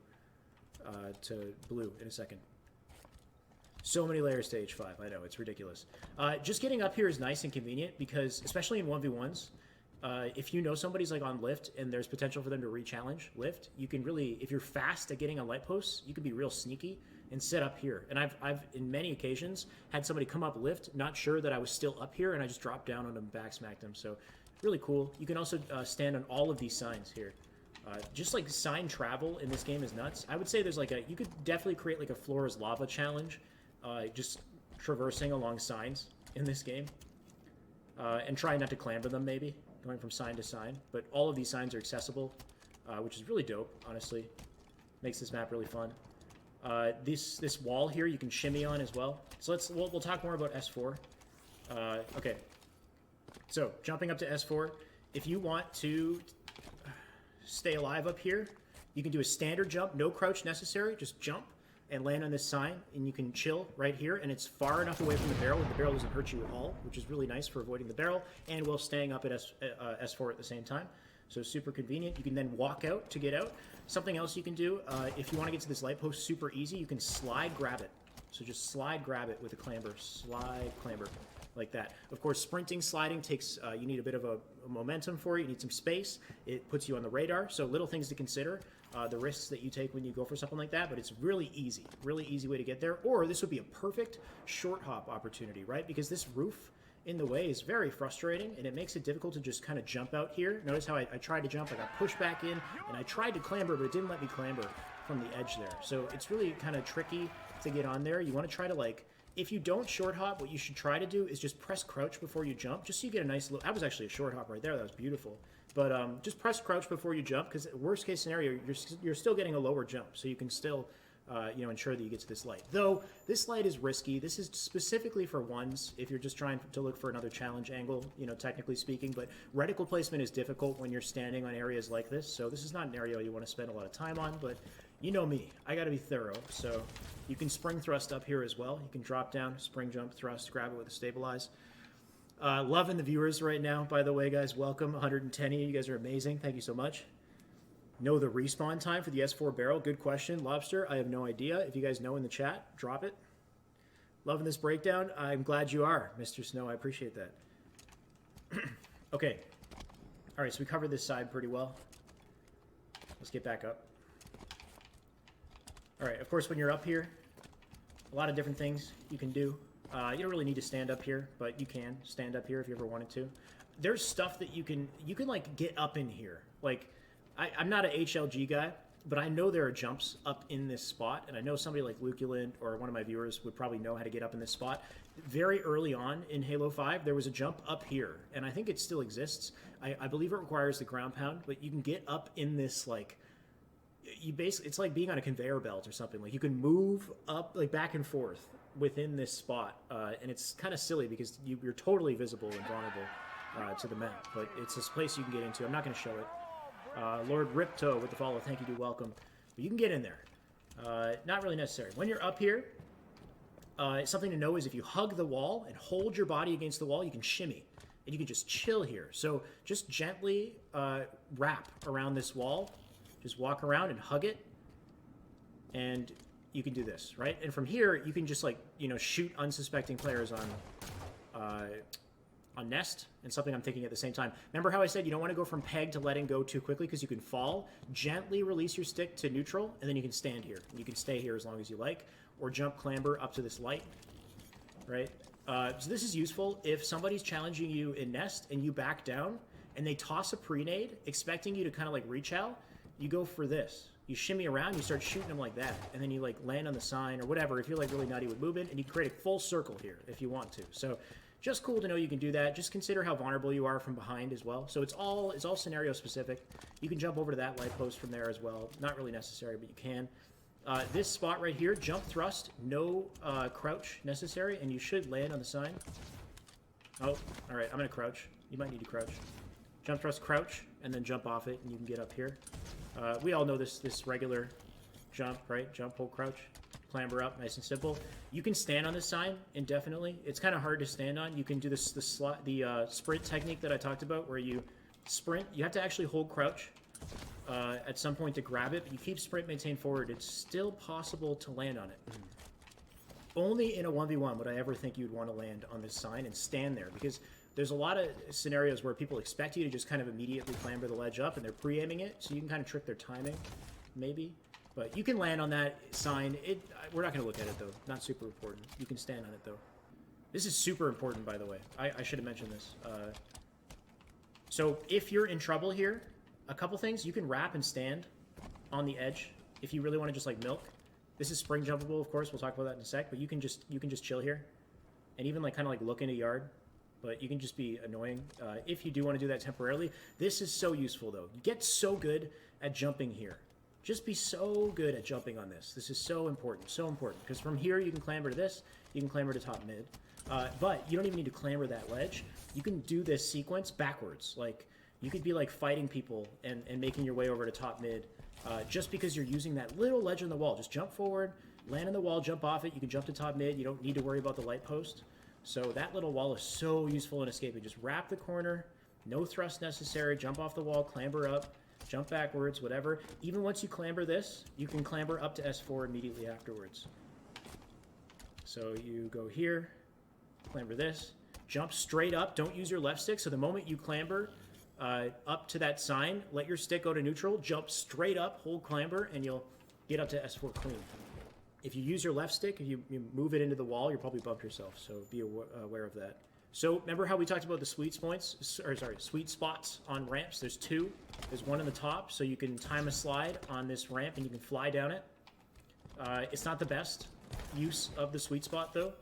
blue in a second. So many layers to H5. I know, it's ridiculous. Just getting up here is nice and convenient because, especially in 1v1s, if you know somebody's like on lift and there's potential for them to re-challenge lift, you can really, if you're fast at getting on light posts, you can be real sneaky and sit up here. And I've in many occasions had somebody come up lift, not sure that I was still up here, and I just dropped down on them, backsmacked them. So really cool. You can also stand on all of these signs here. Just like sign travel in this game is nuts. I would say there's like you could definitely create like a floor is lava challenge, just traversing along signs in this game, and try not to clamber them maybe, going from sign to sign. But all of these signs are accessible, which is really dope, honestly. Makes this map really fun. This wall here you can shimmy on as well. So we'll talk more about S4. Okay. So jumping up to S4, if you want to stay alive up here, you can do a standard jump, no crouch necessary, just jump and land on this sign, and you can chill right here, and it's far enough away from the barrel that the barrel doesn't hurt you at all, which is really nice for avoiding the barrel and while staying up at S4 at the same time. So super convenient. You can then walk out to get out. Something else you can do, if you want to get to this light post super easy, you can slide grab it. So just slide grab it with a clamber, slide clamber, like that. Of course, sprinting, sliding takes, you need a bit of a momentum for it. You need some space. It puts you on the radar. So little things to consider, the risks that you take when you go for something like that. But it's really easy way to get there. Or this would be a perfect short hop opportunity, right? Because this roof in the way is very frustrating, and it makes it difficult to just kind of jump out here. Notice how I tried to jump, I got pushed back in, and I tried to clamber, but it didn't let me clamber from the edge there. So it's really kind of tricky to get on there. You want to try to, like, if you don't short hop, what you should try to do is just press crouch before you jump, just so you get a nice little, that was actually a short hop right there, that was beautiful. But just press crouch before you jump, because worst case scenario, you're still getting a lower jump, so you can still ensure that you get to this light. Though, this light is risky. This is specifically for ones, if you're just trying to look for another challenge angle, technically speaking, but reticle placement is difficult when you're standing on areas like this, so this is not an area you want to spend a lot of time on, but you know me, I gotta be thorough, so you can spring thrust up here as well. You can drop down, spring jump, thrust, grab it with a stabilize. Loving the viewers right now, by the way, guys. Welcome, 110 of you guys are amazing. Thank you so much. Know the respawn time for the S4 barrel? Good question, Lobster. I have no idea. If you guys know in the chat, drop it. Loving this breakdown. I'm glad you are, Mr. Snow. I appreciate that. Okay. All right, so we covered this side pretty well. Let's get back up. All right, of course, when you're up here, a lot of different things you can do. You don't really need to stand up here, but you can stand up here if you ever wanted to. There's stuff that you can like get up in here. Like, I'm not an HLG guy, but I know there are jumps up in this spot, and I know somebody like Luculent or one of my viewers would probably know how to get up in this spot. Very early on in Halo 5, there was a jump up here, and I think it still exists. I believe it requires the ground pound, but you can get up in this, like, it's like being on a conveyor belt or something. Like, you can move up, like, back and forth within this spot, and it's kind of silly because you're totally visible and vulnerable to the map, but it's this place you can get into. I'm not going to show it. Lord Ripto with the follow, thank you, do welcome. But you can get in there. Not really necessary. When you're up here, something to know is if you hug the wall and hold your body against the wall, you can shimmy. And you can just chill here. So just gently wrap around this wall. Just walk around and hug it. And you can do this, right? And from here, you can just, like, shoot unsuspecting players on nest, and something I'm thinking at the same time. Remember how I said you don't want to go from peg to letting go too quickly because you can fall? Gently release your stick to neutral, and then you can stand here. And you can stay here as long as you like, or jump clamber up to this light, right? So this is useful if somebody's challenging you in nest and you back down, and they toss a pre-nade, expecting you to kind of like rechow. You go for this. You shimmy around, you start shooting them like that, and then you like land on the sign or whatever if you're like really nutty with movement, and you create a full circle here if you want to. So just cool to know you can do that. Just consider how vulnerable you are from behind as well. So it's all scenario specific. You can jump over to that light post from there as well. Not really necessary, but you can. This spot right here, jump thrust, no crouch necessary, and you should land on the sign. Oh, all right, I'm gonna crouch. You might need to crouch. Jump thrust, crouch, and then jump off it, and you can get up here. We all know this regular jump, right? Jump, hold, crouch, clamber up, nice and simple. You can stand on this sign indefinitely. It's kind of hard to stand on. You can do the sprint technique that I talked about, where you sprint. You have to actually hold crouch at some point to grab it, but you keep sprint, maintain forward. It's still possible to land on it. Only in a 1v1 would I ever think you'd want to land on this sign and stand there, because there's a lot of scenarios where people expect you to just kind of immediately clamber the ledge up, and they're pre-aiming it, so you can kind of trick their timing, maybe. But you can land on that sign. We're not going to look at it, though. Not super important. You can stand on it, though. This is super important, by the way. I should have mentioned this. So if you're in trouble here, a couple things. You can wrap and stand on the edge if you really want to just, like, milk. This is spring jumpable, of course. We'll talk about that in a sec. But you can just chill here. And even, like, kind of, like, look in a yard. But you can just be annoying if you do want to do that temporarily. This is so useful, though. You get so good at jumping here. Just be so good at jumping on this. This is so important, because from here you can clamber to this, you can clamber to top mid, but you don't even need to clamber that ledge. You can do this sequence backwards. Like, you could be like fighting people and making your way over to top mid just because you're using that little ledge on the wall. Just jump forward, land on the wall, jump off it. You can jump to top mid. You don't need to worry about the light post. So that little wall is so useful in escaping. Just wrap the corner, No thrust necessary. Jump off the wall, clamber up, jump backwards, whatever. Even once you clamber this, you can clamber up to S4 immediately afterwards. So you go here, clamber this, jump straight up. Don't use your left stick. So the moment you clamber up to that sign, let your stick go to neutral, jump straight up, hold clamber, and you'll get up to S4 clean. If you use your left stick, if you move it into the wall, you'll probably bump yourself. So be aware of that. So remember how we talked about the sweet spots on ramps? There's two. There's one on the top, so you can time a slide on this ramp and you can fly down it. It's not the best use of the sweet spot though,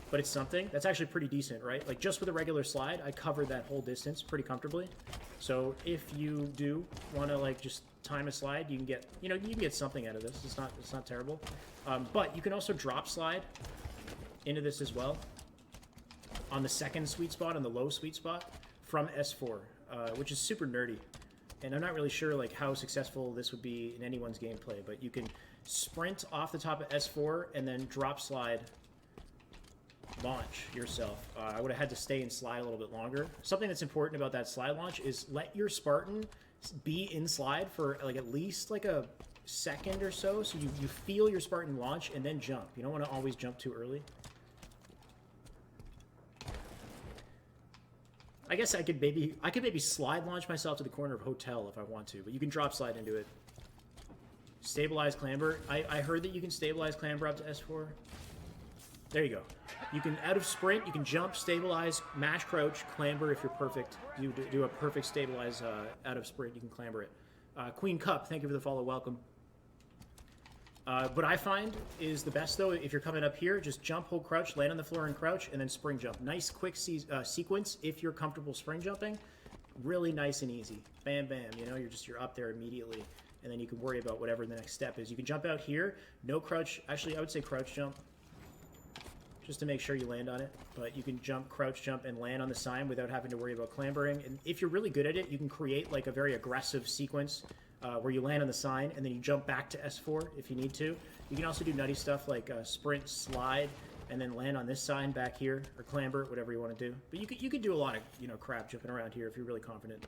but it's something. That's actually pretty decent, right? Like just with a regular slide, I covered that whole distance pretty comfortably. So if you do want to like just time a slide, you can get, you can get something out of this. It's not terrible. But you can also drop slide into this as well on the second sweet spot, on the low sweet spot from S4, which is super nerdy. And I'm not really sure like how successful this would be in anyone's gameplay, but you can sprint off the top of S4 and then drop slide launch yourself. I would have had to stay and slide a little bit longer. Something that's important about that slide launch is let your Spartan be in slide for like at least like a second or so, so you feel your Spartan launch and then jump. You don't want to always jump too early. I guess I could maybe slide launch myself to the corner of hotel if I want to, but you can drop slide into it. Stabilize clamber. I heard that you can stabilize clamber up to S4. There you go. You can, out of sprint, you can jump, stabilize, mash crouch, clamber if you're perfect. You do a perfect stabilize out of sprint, you can clamber it. Queen Cup, thank you for the follow, welcome. What I find is the best, though, if you're coming up here, just jump, hold crouch, land on the floor and crouch, and then spring jump. Nice, quick sequence if you're comfortable spring jumping. Really nice and easy. Bam, bam, you're up there immediately, and then you can worry about whatever the next step is. You can jump out here, no crouch. Actually, I would say crouch jump, just to make sure you land on it. But you can jump, crouch jump, and land on the sign without having to worry about clambering. And if you're really good at it, you can create like a very aggressive sequence where you land on the sign and then you jump back to S4 if you need to. You can also do nutty stuff like sprint, slide, and then land on this sign back here, or clamber, whatever you want to do. But you could do a lot of crap jumping around here if you're really confident.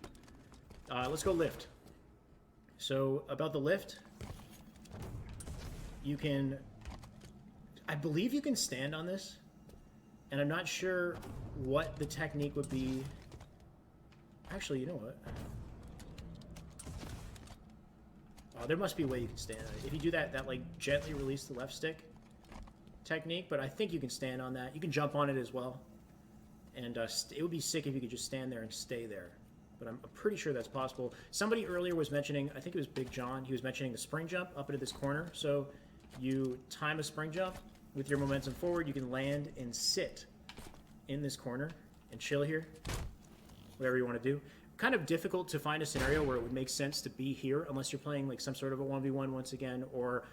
Let's go lift. So about the lift, you can, I believe you can stand on this, and I'm not sure what the technique would be. Actually, you know what? Oh, there must be a way you can stand on it. If you do that like gently release the left stick technique, but I think you can stand on that. You can jump on it as well. And it would be sick if you could just stand there and stay there. But I'm pretty sure that's possible. Somebody earlier was mentioning, I think it was Big John, he was mentioning the spring jump up into this corner. So you time a spring jump with your momentum forward, you can land and sit in this corner and chill here, whatever you want to do. Kind of difficult to find a scenario where it would make sense to be here unless you're playing like some sort of a 1v1 once again, or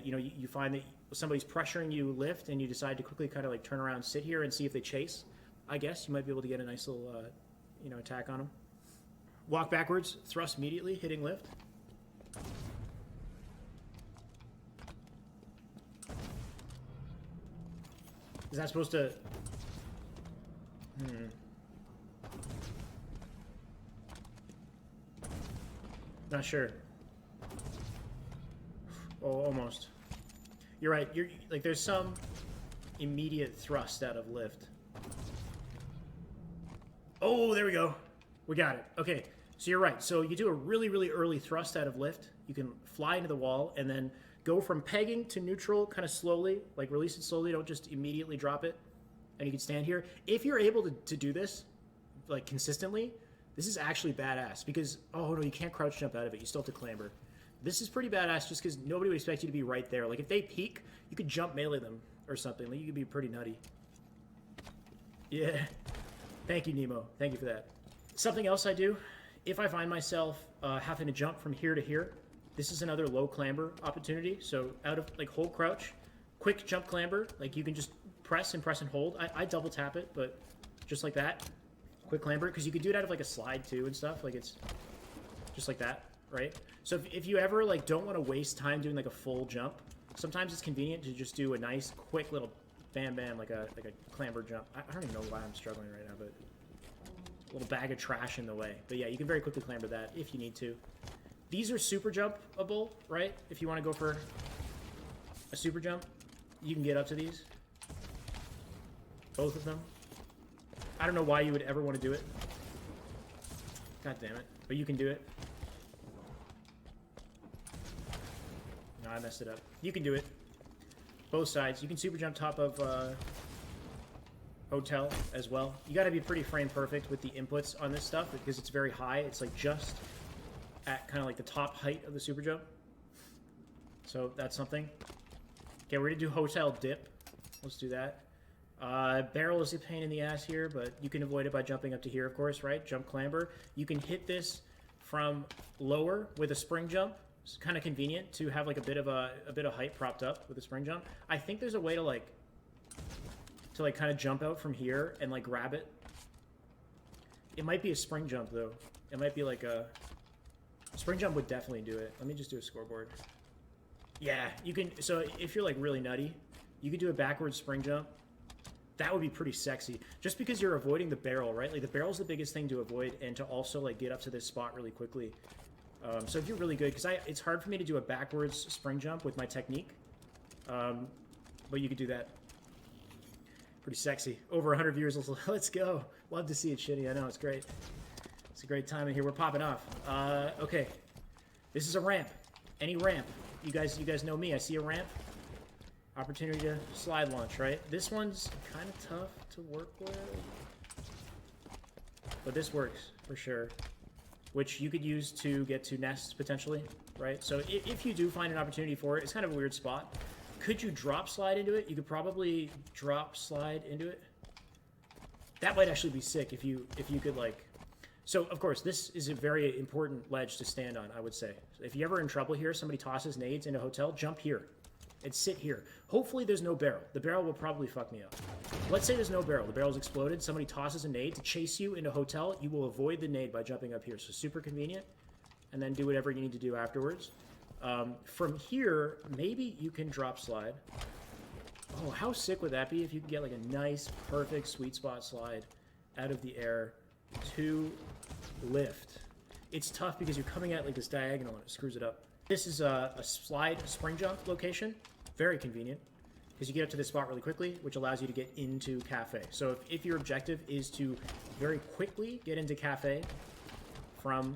you find that somebody's pressuring you lift and you decide to quickly kind of like turn around, sit here and see if they chase. I guess you might be able to get a nice little attack on them. Walk backwards, thrust immediately, hitting lift. Is that supposed to... Not sure. Oh, almost. You're right. You're like there's some immediate thrust out of lift. Oh, there we go. We got it. Okay. So you're right. So you do a really, really early thrust out of lift. You can fly into the wall and then go from pegging to neutral kind of slowly, like release it slowly. Don't just immediately drop it. And you can stand here. If you're able to do this like consistently, this is actually badass because, oh no, you can't crouch jump out of it. You still have to clamber. This is pretty badass just because nobody would expect you to be right there. Like if they peek, you could jump melee them or something. Like you could be pretty nutty. Yeah. Thank you, Nemo. Thank you for that. Something else I do, if I find myself having to jump from here to here, this is another low clamber opportunity. So out of like hold crouch, quick jump clamber. Like you can just press and hold. I double tap it, but just like that. Quick clamber, because you could do it out of like a slide too and stuff. Like it's just like that, right? So if you ever like don't want to waste time doing like a full jump, sometimes it's convenient to just do a nice quick little bam bam like a clamber jump. I don't even know why I'm struggling right now, but little bag of trash in the way. But yeah, you can very quickly clamber that if you need to. These are super jumpable, right? If you want to go for a super jump, you can get up to these. Both of them. I don't know why you would ever want to do it. God damn it. But you can do it. No, I messed it up. You can do it. Both sides. You can super jump top of hotel as well. You got to be pretty frame perfect with the inputs on this stuff because it's very high. It's like just at kind of like the top height of the super jump. So that's something. Okay, we're going to do hotel dip. Let's do that. Barrel is a pain in the ass here, but you can avoid it by jumping up to here, of course, right? Jump clamber. You can hit this from lower with a spring jump. It's kind of convenient to have like a bit of height propped up with a spring jump. I think there's a way to kind of jump out from here and like grab it. It might be a spring jump though. It might be like a spring jump would definitely do it. Let me just do a scoreboard. Yeah, you can. So if you're like really nutty, you could do a backwards spring jump. That would be pretty sexy. Just because you're avoiding the barrel, right? Like the barrel's the biggest thing to avoid, and to also like get up to this spot really quickly. So if you're really good, because it's hard for me to do a backwards spring jump with my technique, but you could do that. Pretty sexy. Over 100 viewers. Let's go. Love to see it, Shitty. I know, it's great. It's a great time in here. We're popping off. Okay. This is a ramp. Any ramp. You guys know me. I see a ramp. Opportunity to slide launch, right? This one's kind of tough to work with. But this works, for sure. Which you could use to get to nests, potentially, right? So if you do find an opportunity for it, it's kind of a weird spot. Could you drop slide into it? You could probably drop slide into it. That might actually be sick if you could, like... So, of course, this is a very important ledge to stand on, I would say. If you're ever in trouble here, somebody tosses nades in a hotel, jump here. And sit here. Hopefully there's no barrel. The barrel will probably fuck me up. Let's say there's no barrel. The barrel's exploded. Somebody tosses a nade to chase you into a hotel. You will avoid the nade by jumping up here. So super convenient. And then do whatever you need to do afterwards. From here, maybe you can drop slide. Oh, how sick would that be if you could get like a nice, perfect, sweet spot slide out of the air to lift. It's tough because you're coming at like this diagonal and it screws it up. This is a slide spring jump location. Very convenient, because you get up to this spot really quickly, which allows you to get into cafe. So if your objective is to very quickly get into cafe from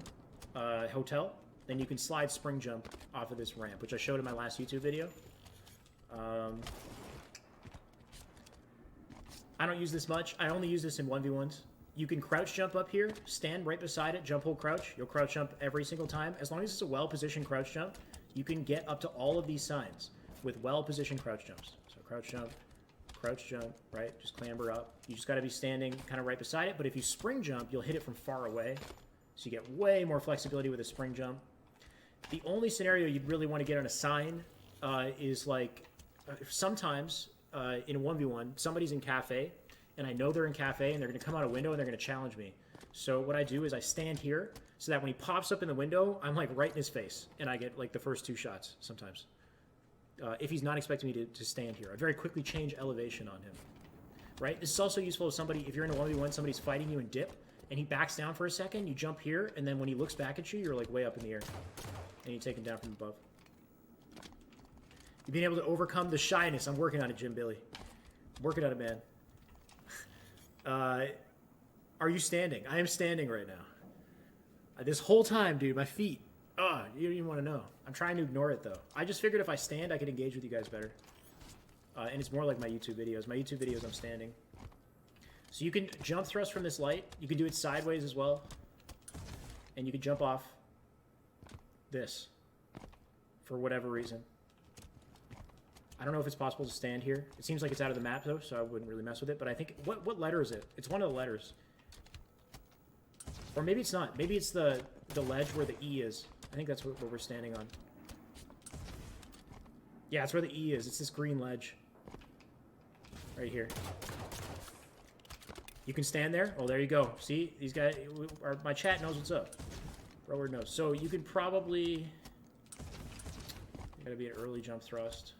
hotel, then you can slide spring jump off of this ramp, which I showed in my last YouTube video. I don't use this much. I only use this in 1v1s. You can crouch jump up here, stand right beside it, jump, hold, crouch. You'll crouch jump every single time. As long as it's a well-positioned crouch jump, you can get up to all of these signs with well-positioned crouch jumps. So crouch jump, right? Just clamber up. You just got to be standing kind of right beside it. But if you spring jump, you'll hit it from far away. So you get way more flexibility with a spring jump. The only scenario you'd really want to get on a sign is like sometimes in a 1v1, somebody's in cafe, and I know they're in cafe, and they're going to come out a window, and they're going to challenge me. So what I do is I stand here, so that when he pops up in the window, I'm like right in his face, and I get like the first 2 shots sometimes. If he's not expecting me to stand here. I very quickly change elevation on him. Right? This is also useful if you're in a 1v1, somebody's fighting you in dip, and he backs down for a second, you jump here, and then when he looks back at you, you're like way up in the air. And you take him down from above. You've been able to overcome the shyness. I'm working on it, Jim Billy. I'm working on it, man. Are you standing? I am standing right now. This whole time, dude, my feet. Oh, you don't even want to know. I'm trying to ignore it, though. I just figured if I stand, I could engage with you guys better. And it's more like my YouTube videos. My YouTube videos, I'm standing. So you can jump thrust from this light. You can do it sideways as well. And you can jump off this for whatever reason. I don't know if it's possible to stand here. It seems like it's out of the map, though, so I wouldn't really mess with it. But I think... What letter is it? It's one of the letters. Or maybe it's not. Maybe it's the ledge where the E is. I think that's what we're standing on. Yeah, it's where the E is. It's this green ledge. Right here. You can stand there. Oh, there you go. See? These guys... my chat knows what's up. Broward knows. So you could probably... Gotta be an early jump thrust.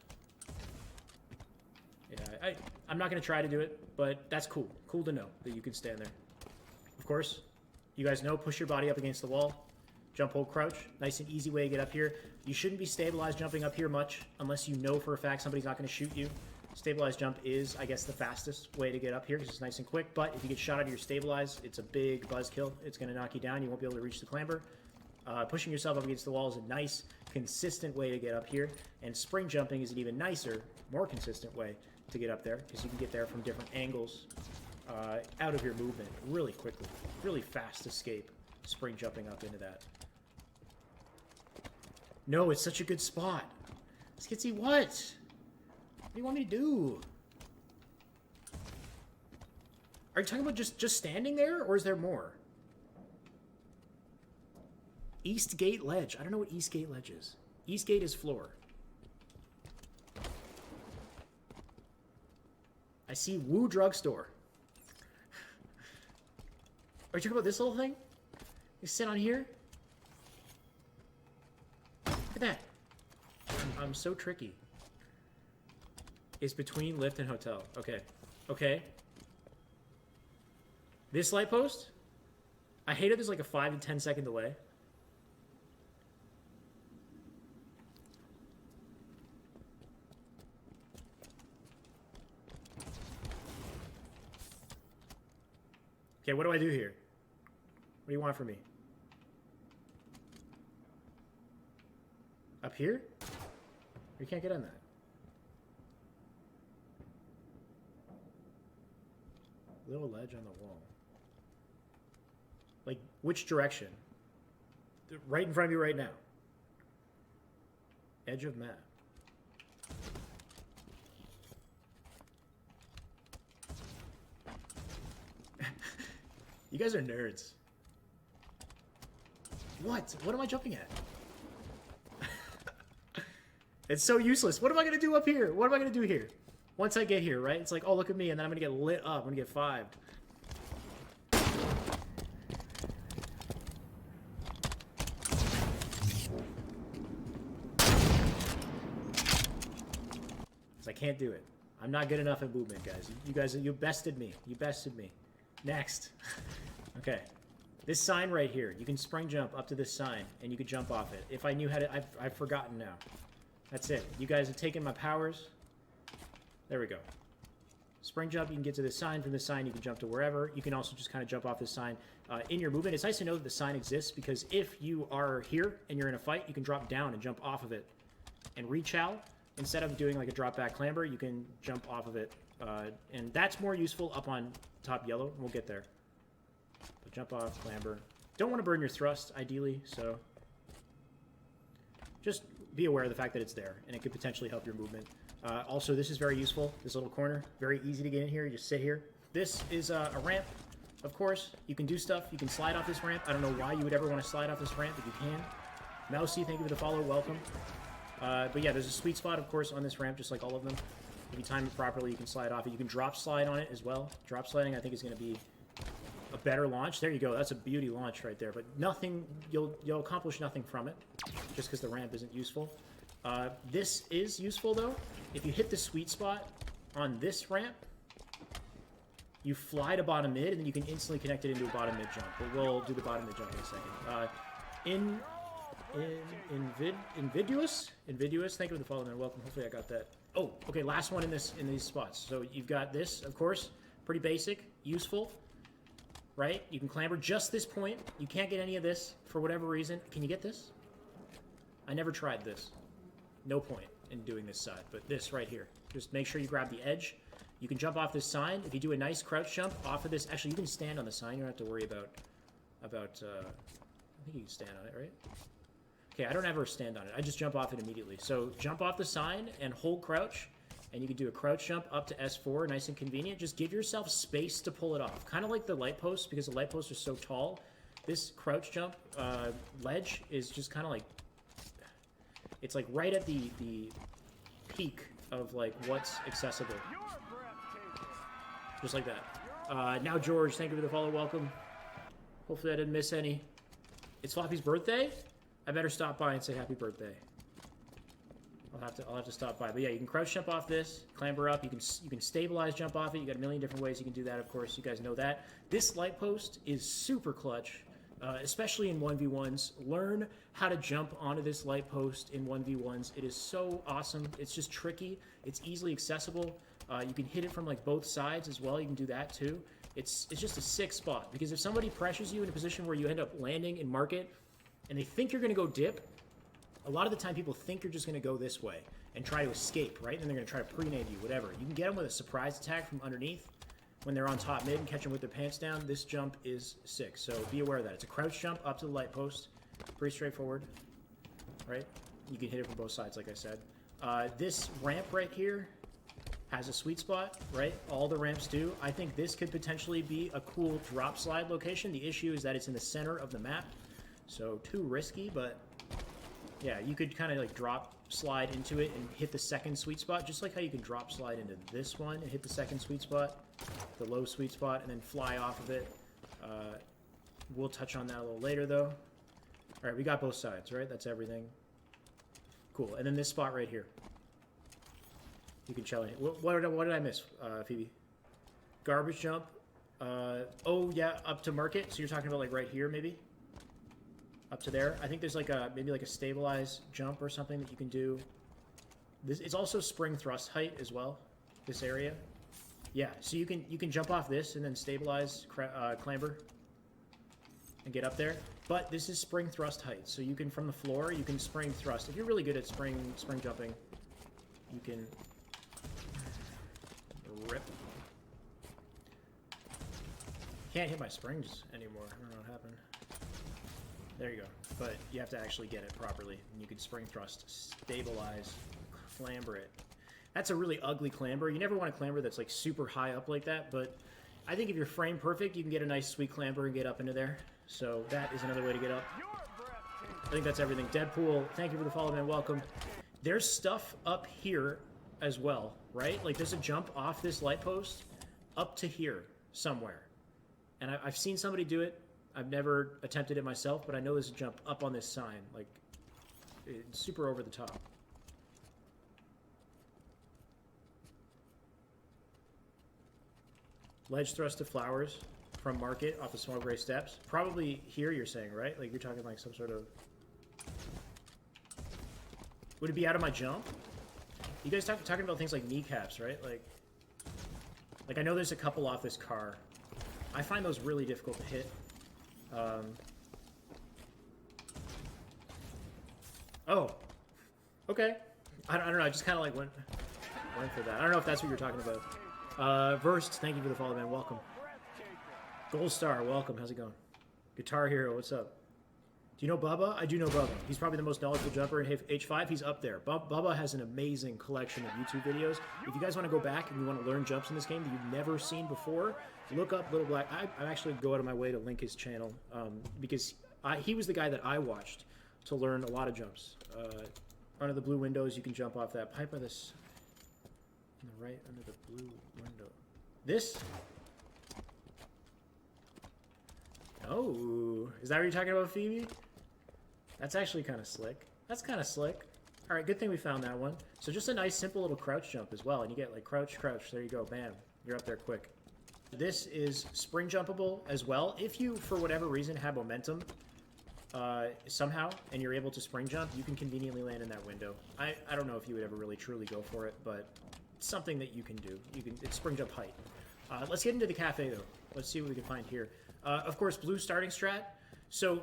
Yeah, I'm not going to try to do it, but that's cool. Cool to know that you can stand there. Of course, You guys know, push your body up against the wall. Jump, hold, crouch. Nice and easy way to get up here. You shouldn't be stabilized jumping up here much unless you know for a fact somebody's not going to shoot you. Stabilized jump is, I guess, the fastest way to get up here because it's nice and quick. But if you get shot out of your stabilize, it's a big buzzkill. It's going to knock you down. You won't be able to reach the clamber. Pushing yourself up against the wall is a nice, consistent way to get up here. And spring jumping is an even nicer, more consistent way to get up there because you can get there from different angles out of your movement really quickly. Really fast escape spring jumping up into that. No, it's such a good spot. Skitsy, what? What do you want me to do? Are you talking about just standing there, or is there more? East Gate Ledge. I don't know what East Gate Ledge is. East Gate is floor. I see Woo Drugstore. Are you talking about this little thing? You sit on here? Look at that. I'm so tricky. It's between lift and hotel. Okay. Okay. This light post? I hate it. There's like a 5 to 10 second delay. Okay, what do I do here? What do you want from me? Up here? You can't get on that. Little ledge on the wall. Like, which direction? Right in front of you right now. Edge of map. You guys are nerds. What? What am I jumping at? It's so useless. What am I going to do up here? What am I going to do here? Once I get here, right? It's like, oh, look at me, and then I'm going to get lit up. I'm going to get 5'd. I can't do it. I'm not good enough at movement, guys. You bested me. You bested me. Next. Okay. This sign right here. You can spring jump up to this sign, and you could jump off it. If I knew how to... I've forgotten now. That's it. You guys have taken my powers. There we go. Spring jump, you can get to this sign. From this sign, you can jump to wherever. You can also just kind of jump off this sign in your movement. It's nice to know that the sign exists, because if you are here and you're in a fight, you can drop down and jump off of it and rechow. Instead of doing like a drop back clamber, you can jump off of it. And that's more useful up on top yellow. We'll get there. But jump off, clamber. Don't want to burn your thrust, ideally, so just be aware of the fact that it's there, and it could potentially help your movement. Also, this is very useful, this little corner. Very easy to get in here. You just sit here. This is a ramp, of course. You can do stuff. You can slide off this ramp. I don't know why you would ever want to slide off this ramp, but you can. Mousy, thank you for the follow. Welcome. But yeah, there's a sweet spot, of course, on this ramp, just like all of them. If you time it properly, you can slide off it. You can drop slide on it as well. Drop sliding, I think, is going to be a better launch. There you go. That's a beauty launch right there. But nothing, you'll accomplish nothing from it, just because the ramp isn't useful. This is useful, though. If you hit the sweet spot on this ramp, you fly to bottom mid, and then you can instantly connect it into a bottom mid jump. But we'll do the bottom mid jump in a second. Invidious, thank you for the follow, man. Welcome. Hopefully I got that. Oh, okay, last one in these spots. So you've got this, of course, pretty basic, useful, right? You can clamber just this point. You can't get any of this for whatever reason. Can you get this? I never tried this. No point in doing this side, but this right here. Just make sure you grab the edge. You can jump off this sign. If you do a nice crouch jump off of this, actually, you can stand on the sign. You don't have to worry about I think you can stand on it, right? Okay, I don't ever stand on it. I just jump off it immediately. So jump off the sign and hold crouch, and you can do a crouch jump up to S4, nice and convenient. Just give yourself space to pull it off. Kind of like the light posts, because the light posts are so tall. This crouch jump ledge is just kind of like, it's like right at the peak of like what's accessible. Just like that. Now George, thank you for the follow, welcome. Hopefully I didn't miss any. It's Floppy's birthday? I better stop by and say happy birthday. I'll have to stop by. But yeah, you can crouch jump off this, clamber up. You can stabilize jump off it. You got a million different ways you can do that, of course. You guys know that. This light post is super clutch especially in 1v1s. Learn how to jump onto this light post in 1v1s. It is so awesome. It's just tricky. It's easily accessible. You can hit it from like both sides as well. You can do that too. It's just a sick spot, because if somebody pressures you in a position where you end up landing in market and they think you're going to go dip, a lot of the time people think you're just going to go this way and try to escape, right? And they're going to try to pre-nade you, whatever. You can get them with a surprise attack from underneath when they're on top mid and catch them with their pants down. This jump is sick, so be aware of that. It's a crouch jump up to the light post. Pretty straightforward, right? You can hit it from both sides, like I said. This ramp right here has a sweet spot, right? All the ramps do. I think this could potentially be a cool drop slide location. The issue is that it's in the center of the map, so too risky, but yeah, you could kind of like drop slide into it and hit the second sweet spot, just like how you can drop slide into this one and hit the second sweet spot, the low sweet spot, and then fly off of it. We'll touch on that a little later, though. All right, we got both sides, right? That's everything. Cool. And then this spot right here. You can chill in. What did I miss, Phoebe? Garbage jump. Oh, yeah, up to market. So you're talking about like right here, maybe? Up to there. I think there's like a maybe like a stabilized jump or something that you can do. This it's also spring thrust height as well. This area. Yeah, so you can jump off this and then stabilize clamber and get up there. But this is spring thrust height, so you can from the floor you can spring thrust. If you're really good at spring jumping, you can rip. Can't hit my springs anymore. I don't know what happened. There you go. But you have to actually get it properly. And you can spring thrust, stabilize, clamber it. That's a really ugly clamber. You never want a clamber that's like super high up like that, but I think if you're frame perfect, you can get a nice sweet clamber and get up into there. So that is another way to get up. I think that's everything. Deadpool, thank you for the follow, man. Welcome. There's stuff up here as well, right? Like there's a jump off this light post up to here somewhere. And I've seen somebody do it. I've never attempted it myself, but I know there's a jump up on this sign. Like, it's super over the top. Ledge thrust to flowers from market off the small gray steps. Probably here, you're saying, right? Like, you're talking like some sort of... Would it be out of my jump? You guys talking about things like kneecaps, right? Like I know there's a couple off this car. I find those really difficult to hit. Oh, okay. I don't know. I just kind of like went for that. I don't know if that's what you're talking about. Versed, thank you for the follow, man. Welcome. Gold Star, welcome. How's it going? Guitar Hero, what's up? Do you know Bubba? I do know Bubba. He's probably the most knowledgeable jumper in H5. He's up there. Bubba has an amazing collection of YouTube videos. If you guys want to go back and you want to learn jumps in this game that you've never seen before, look up Little Black. I actually go out of my way to link his channel because he was the guy that I watched to learn a lot of jumps. Under the blue windows, you can jump off that pipe by this. On the right, under the blue window. This? Oh, is that what you're talking about, Phoebe? That's actually kind of slick. That's kind of slick. All right, good thing we found that one. So just a nice, simple little crouch jump as well. And you get like crouch, crouch. There you go. Bam. You're up there quick. This is spring jumpable as well. If you, for whatever reason, have momentum somehow and you're able to spring jump, you can conveniently land in that window. I don't know if you would ever really truly go for it, but it's something that you can do. It's spring jump height. Let's get into the cafe, though. Let's see what we can find here. Of course, blue starting strat. So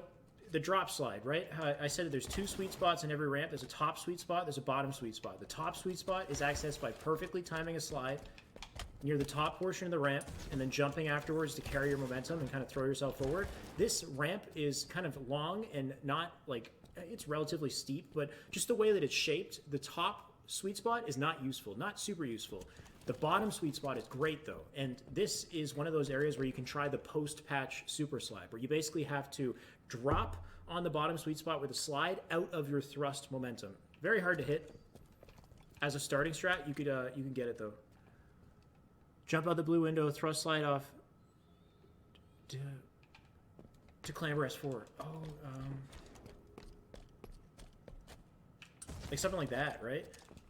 the drop slide, right? I said that there's two sweet spots in every ramp. There's a top sweet spot. There's a bottom sweet spot. The top sweet spot is accessed by perfectly timing a slide near the top portion of the ramp and then jumping afterwards to carry your momentum and kind of throw yourself forward. This ramp is kind of long and not like, it's relatively steep, but just the way that it's shaped, the top sweet spot is not useful, not super useful. The bottom sweet spot is great though, and this is one of those areas where you can try the post-patch super slide, where you basically have to drop on the bottom sweet spot with a slide out of your thrust momentum. Very hard to hit. As a starting strat, you can get it though. Jump out the blue window, thrust slide off to clamber S4. Oh, like something like that, right?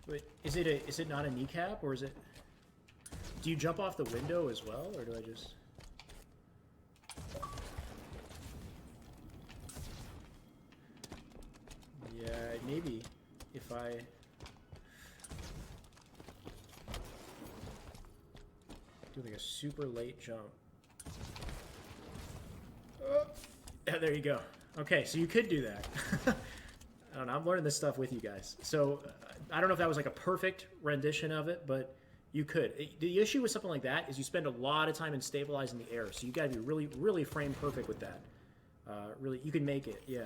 Wait, is it not a kneecap, or is it? Do you jump off the window as well, or do I just? do like a super late jump. Oh, yeah, there you go. Okay, so you could do that. I don't know. I'm learning this stuff with you guys. So I don't know if that was like a perfect rendition of it, but you could. The issue with something like that is you spend a lot of time in stabilizing the air, so you got to be really, really frame perfect with that. Really, you can make it. Yeah.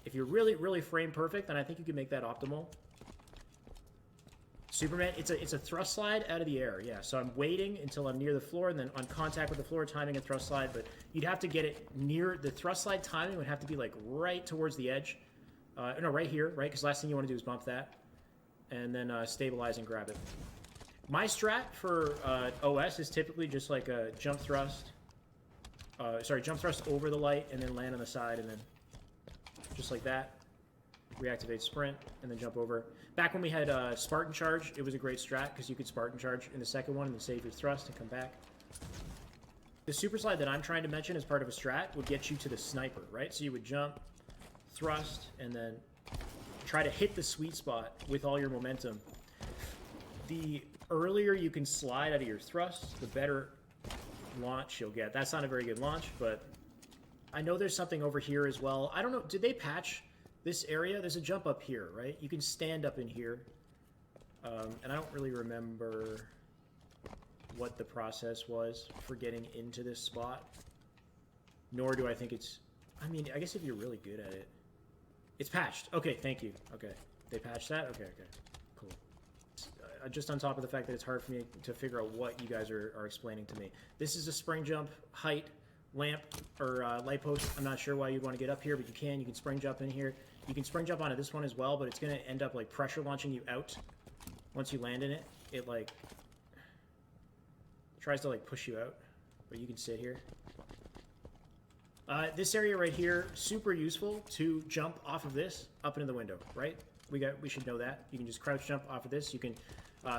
If you're really, really frame perfect, then I think you can make that optimal. Superman, it's a thrust slide out of the air, yeah. So I'm waiting until I'm near the floor, and then on contact with the floor, timing a thrust slide. But you'd have to get it near the thrust slide timing would have to be like right towards the edge. No, right here, right? Because last thing you want to do is bump that, and then stabilize and grab it. My strat for OS is typically just like a jump thrust. Jump thrust over the light, and then land on the side, and then just like that. Reactivate sprint, and then jump over. Back when we had Spartan Charge, it was a great strat because you could Spartan Charge in the second one and then save your thrust and come back. The super slide that I'm trying to mention as part of a strat would get you to the sniper, right? So you would jump, thrust, and then try to hit the sweet spot with all your momentum. The earlier you can slide out of your thrust, the better launch you'll get. That's not a very good launch, but I know there's something over here as well. I don't know, did they patch this area? There's a jump up here, right? You can stand up in here. And I don't really remember what the process was for getting into this spot. Nor do I think it's... I mean, I guess if you're really good at it... It's patched. Okay, thank you. Okay. They patched that? Okay, okay. Cool. Just on top of the fact that it's hard for me to figure out what you guys are explaining to me. This is a spring jump height lamp or light post. I'm not sure why you'd want to get up here, but you can. You can spring jump in here. You can spring jump onto this one as well, but it's going to end up like pressure launching you out. Once you land in it, it like tries to like push you out, but you can sit here. This area right here, super useful to jump off of this up into the window, right? We should know that. You can just crouch jump off of this. You can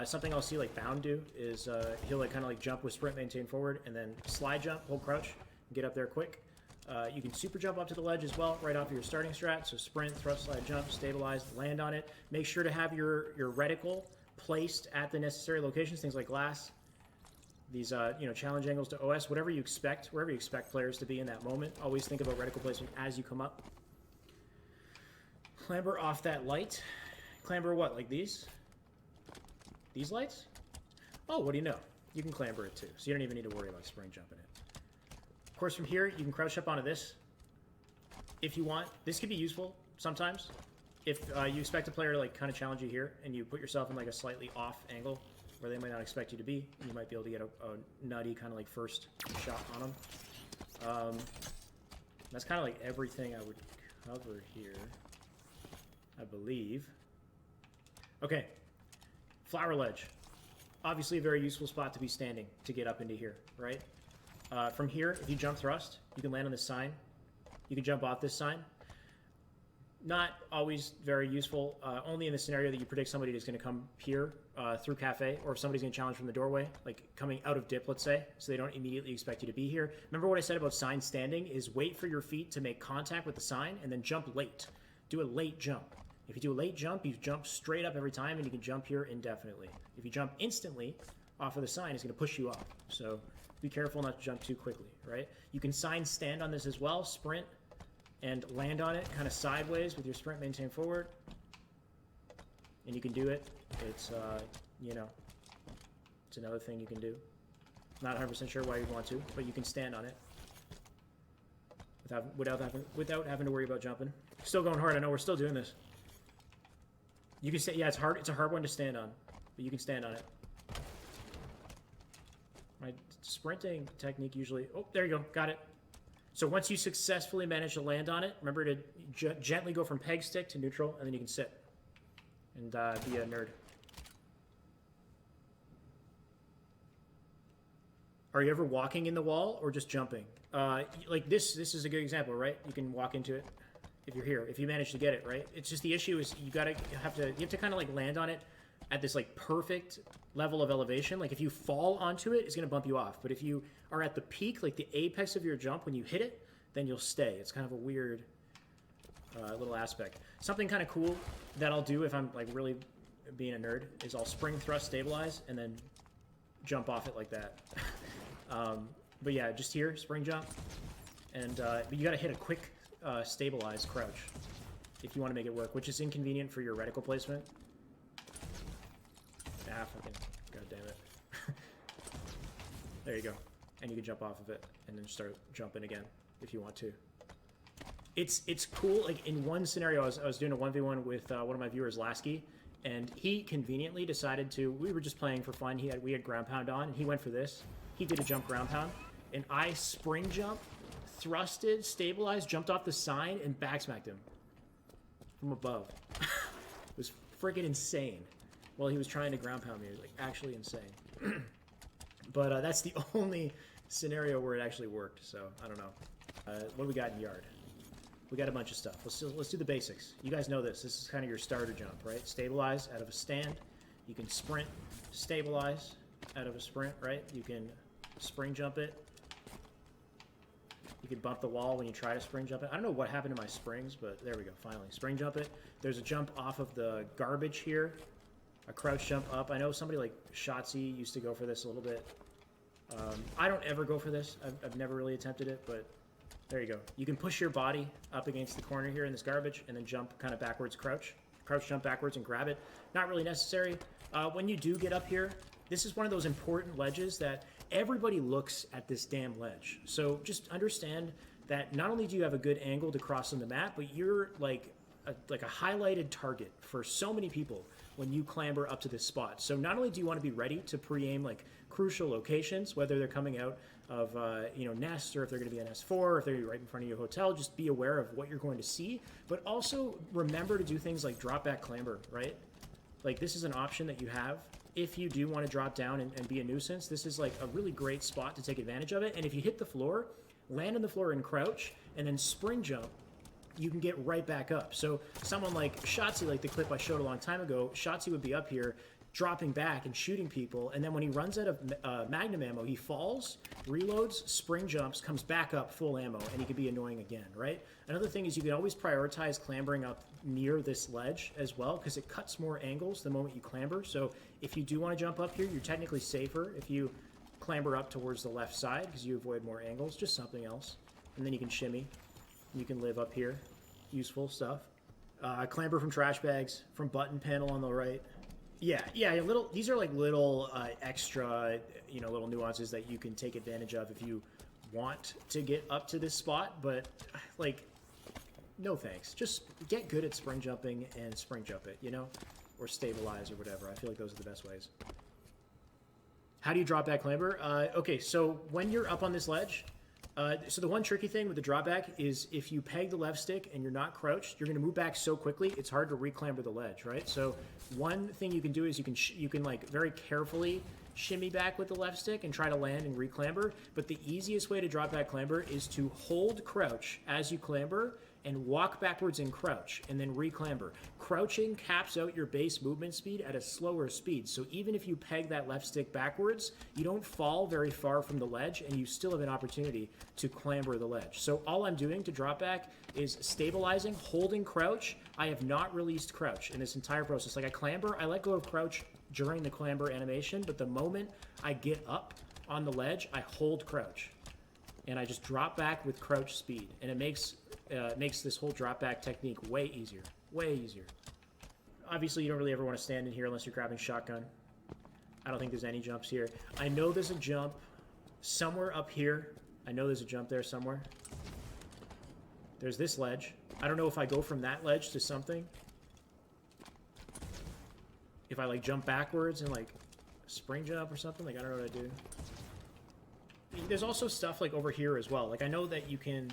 something I'll see like Bound do is he'll like kind of like jump with sprint, maintain forward, and then slide jump, hold crouch, get up there quick. You can super jump up to the ledge as well, right off of your starting strat. So sprint, thrust, slide, jump, stabilize, land on it. Make sure to have your reticle placed at the necessary locations, things like glass. These, challenge angles to OS, whatever you expect, wherever you expect players to be in that moment. Always think about reticle placement as you come up. Clamber off that light. Clamber what, like these? These lights? Oh, what do you know? You can clamber it too, so you don't even need to worry about spring jumping it. Of course, from here, you can crouch up onto this if you want. This could be useful sometimes. If you expect a player to like kind of challenge you here, and you put yourself in like a slightly off angle where they might not expect you to be, you might be able to get a nutty kind of like first shot on them. That's kind of like everything I would cover here, I believe. Okay, flower ledge. Obviously a very useful spot to be standing to get up into here, right? From here, if you jump thrust, you can land on this sign. You can jump off this sign. Not always very useful, only in the scenario that you predict somebody is going to come here through cafe, or if somebody's going to challenge from the doorway, like coming out of dip, let's say, so they don't immediately expect you to be here. Remember what I said about sign standing is wait for your feet to make contact with the sign and then jump late. Do a late jump. If you do a late jump, you jump straight up every time, and you can jump here indefinitely. If you jump instantly off of the sign, it's going to push you off. So be careful not to jump too quickly, right? You can sign stand on this as well, sprint, and land on it kind of sideways with your sprint, maintain forward. And you can do it. It's, it's another thing you can do. Not 100% sure why you'd want to, but you can stand on it without having to worry about jumping. Still going hard. I know we're still doing this. You can say, yeah, it's hard. It's a hard one to stand on, but you can stand on it. My sprinting technique usually... Oh, there you go. Got it. So once you successfully manage to land on it, remember to gently go from peg stick to neutral, and then you can sit and be a nerd. Are you ever walking in the wall or just jumping? Like this is a good example, right? You can walk into it if you're here, if you manage to get it, right? It's just the issue is you have to kind of like land on it at this like perfect level of elevation. Like if you fall onto it, it's going to bump you off. But if you are at the peak, like the apex of your jump, when you hit it, then you'll stay. It's kind of a weird little aspect. Something kind of cool that I'll do if I'm like really being a nerd is I'll spring thrust stabilize and then jump off it like that. But yeah, just here, spring jump. And but you got to hit a quick stabilize crouch if you want to make it work, which is inconvenient for your reticle placement. Ah, fucking, god damn it. There you go. And you can jump off of it and then start jumping again if you want to. It's cool. Like in one scenario, I was doing a 1v1 with one of my viewers, Lasky, and he conveniently decided to. We were just playing for fun. We had ground pound on, and he went for this. He did a jump ground pound, and I spring jump, thrusted, stabilized, jumped off the sign, and backsmacked him from above. It was freaking insane. While he was trying to ground pound me, it was like actually insane. But that's the only scenario where it actually worked. So I don't know. What do we got in yard? We got a bunch of stuff. Let's do the basics. You guys know this. This is kind of your starter jump, right? Stabilize out of a stand. You can sprint, stabilize out of a sprint, right? You can spring jump it. You can bump the wall when you try to spring jump it. I don't know what happened to my springs, but there we go, finally. Spring jump it. There's a jump off of the garbage here. A crouch jump up. I know somebody like Shotzi used to go for this a little bit. I don't ever go for this. I've never really attempted it, but there you go. You can push your body up against the corner here in this garbage and then jump kind of backwards, crouch. Crouch jump backwards and grab it. Not really necessary. When you do get up here, this is one of those important ledges that everybody looks at this damn ledge. So just understand that not only do you have a good angle to cross on the map, but you're like a highlighted target for so many people when you clamber up to this spot. So not only do you want to be ready to pre-aim like crucial locations, whether they're coming out of nests, or if they're going to be an S4, or if they're right in front of your hotel, just be aware of what you're going to see. But also remember to do things like drop back clamber, right? Like this is an option that you have. If you do want to drop down and be a nuisance, this is like a really great spot to take advantage of it. And if you hit the floor, land on the floor and crouch, and then spring jump, you can get right back up. So someone like Shotzi, like the clip I showed a long time ago, Shotzi would be up here dropping back and shooting people, and then when he runs out of magnum ammo, he falls, reloads, spring jumps, comes back up full ammo, and he could be annoying again, right? Another thing is you can always prioritize clambering up near this ledge as well, because it cuts more angles the moment you clamber. So if you do want to jump up here, you're technically safer if you clamber up towards the left side, because you avoid more angles, just something else. And then you can shimmy. You can live up here. Useful stuff. Clamber from trash bags, from button panel on the right. Yeah, these are like little extra, little nuances that you can take advantage of if you want to get up to this spot, but like, no thanks. Just get good at spring jumping and spring jump it, or stabilize or whatever. I feel like those are the best ways. How do you drop back clamber? Okay, so when you're up on this ledge, so the one tricky thing with the drawback is if you peg the left stick and you're not crouched, you're going to move back so quickly, it's hard to reclamber the ledge, right? So one thing you can do is you can like very carefully shimmy back with the left stick and try to land and reclamber, but the easiest way to drop back clamber is to hold crouch as you clamber and walk backwards and crouch, and then reclamber. Crouching caps out your base movement speed at a slower speed, so even if you peg that left stick backwards, you don't fall very far from the ledge, and you still have an opportunity to clamber the ledge. So all I'm doing to drop back is stabilizing, holding crouch. I have not released crouch in this entire process. Like I clamber, I let go of crouch during the clamber animation, but the moment I get up on the ledge, I hold crouch. And I just drop back with crouch speed, and it makes this whole drop back technique way easier. Way easier. Obviously, you don't really ever want to stand in here unless you're grabbing shotgun. I don't think there's any jumps here. I know there's a jump somewhere up here. I know there's a jump there somewhere. There's this ledge. I don't know if I go from that ledge to something. If I like jump backwards and like spring jump or something, like I don't know what I do. There's also stuff like over here as well. Like I know that you can...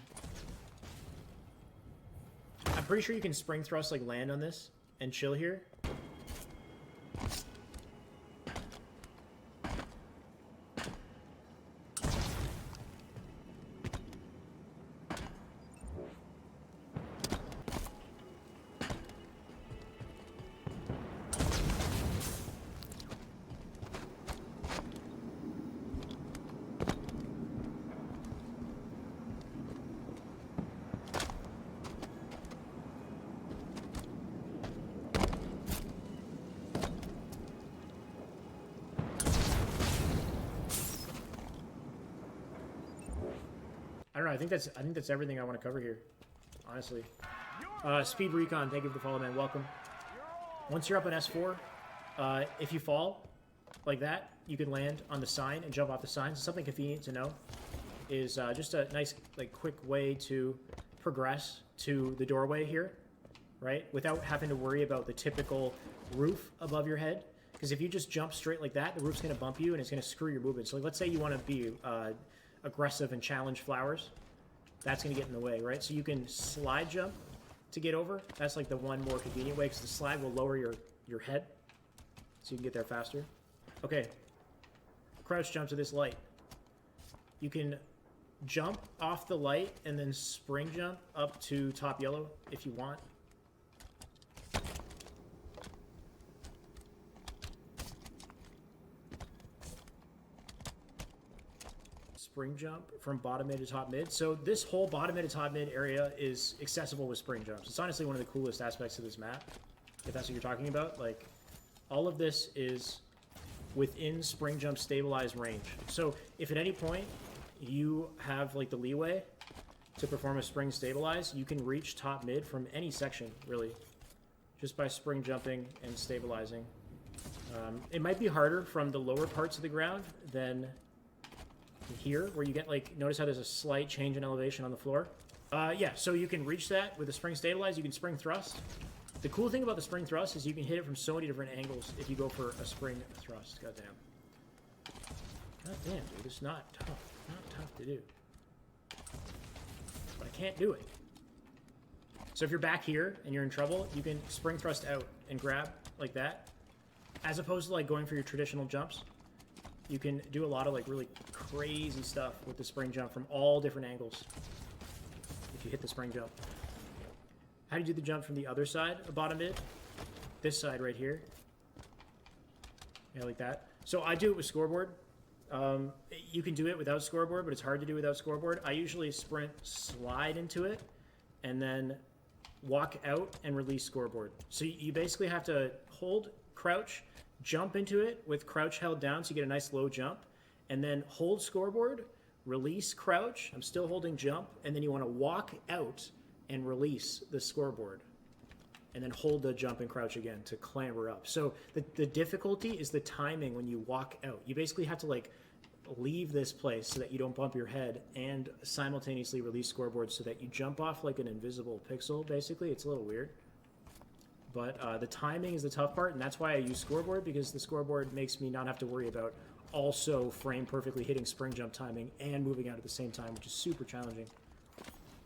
I'm pretty sure you can spring thrust like land on this and chill here. I don't know. I think that's everything I want to cover here, honestly. Speed Recon, thank you for the follow, man. Welcome. Once you're up on S4, if you fall like that, you can land on the sign and jump off the sign. So something convenient to know is just a nice, like, quick way to progress to the doorway here, right? Without having to worry about the typical roof above your head. Because if you just jump straight like that, the roof's going to bump you and it's going to screw your movement. So like, let's say you want to be aggressive and challenge flowers. That's going to get in the way, right? So you can slide jump to get over. That's like the one more convenient way because the slide will lower your head so you can get there faster. Okay, crouch jump to this light. You can jump off the light and then spring jump up to top yellow if you want. Spring jump from bottom mid to top mid. So this whole bottom mid to top mid area is accessible with spring jumps. It's honestly one of the coolest aspects of this map, if that's what you're talking about. Like, all of this is within spring jump stabilized range. So if at any point you have like the leeway to perform a spring stabilize, you can reach top mid from any section, really, just by spring jumping and stabilizing. It might be harder from the lower parts of the ground than here, where you get, like, notice how there's a slight change in elevation on the floor. Yeah, so you can reach that with a spring stabilize. You can spring thrust. The cool thing about the spring thrust is you can hit it from so many different angles if you go for a spring thrust. Goddamn. Goddamn, dude. It's not tough. Not tough to do. But I can't do it. So if you're back here and you're in trouble, you can spring thrust out and grab like that. As opposed to, like, going for your traditional jumps. You can do a lot of, like, really crazy stuff with the spring jump from all different angles if you hit the spring jump. How do you do the jump from the other side of bottom mid? This side right here. Yeah, like that. So I do it with scoreboard. You can do it without scoreboard, but it's hard to do without scoreboard. I usually sprint, slide into it, and then walk out and release scoreboard. So you basically have to hold, crouch, jump into it with crouch held down so you get a nice low jump, and then hold scoreboard, release crouch, I'm still holding jump, and then you want to walk out and release the scoreboard, and then hold the jump and crouch again to clamber up. So the difficulty is the timing when you walk out. You basically have to, like, leave this place so that you don't bump your head and simultaneously release scoreboard so that you jump off like an invisible pixel, basically. It's a little weird. But the timing is the tough part, and that's why I use scoreboard, because the scoreboard makes me not have to worry about also frame perfectly hitting spring jump timing and moving out at the same time, which is super challenging.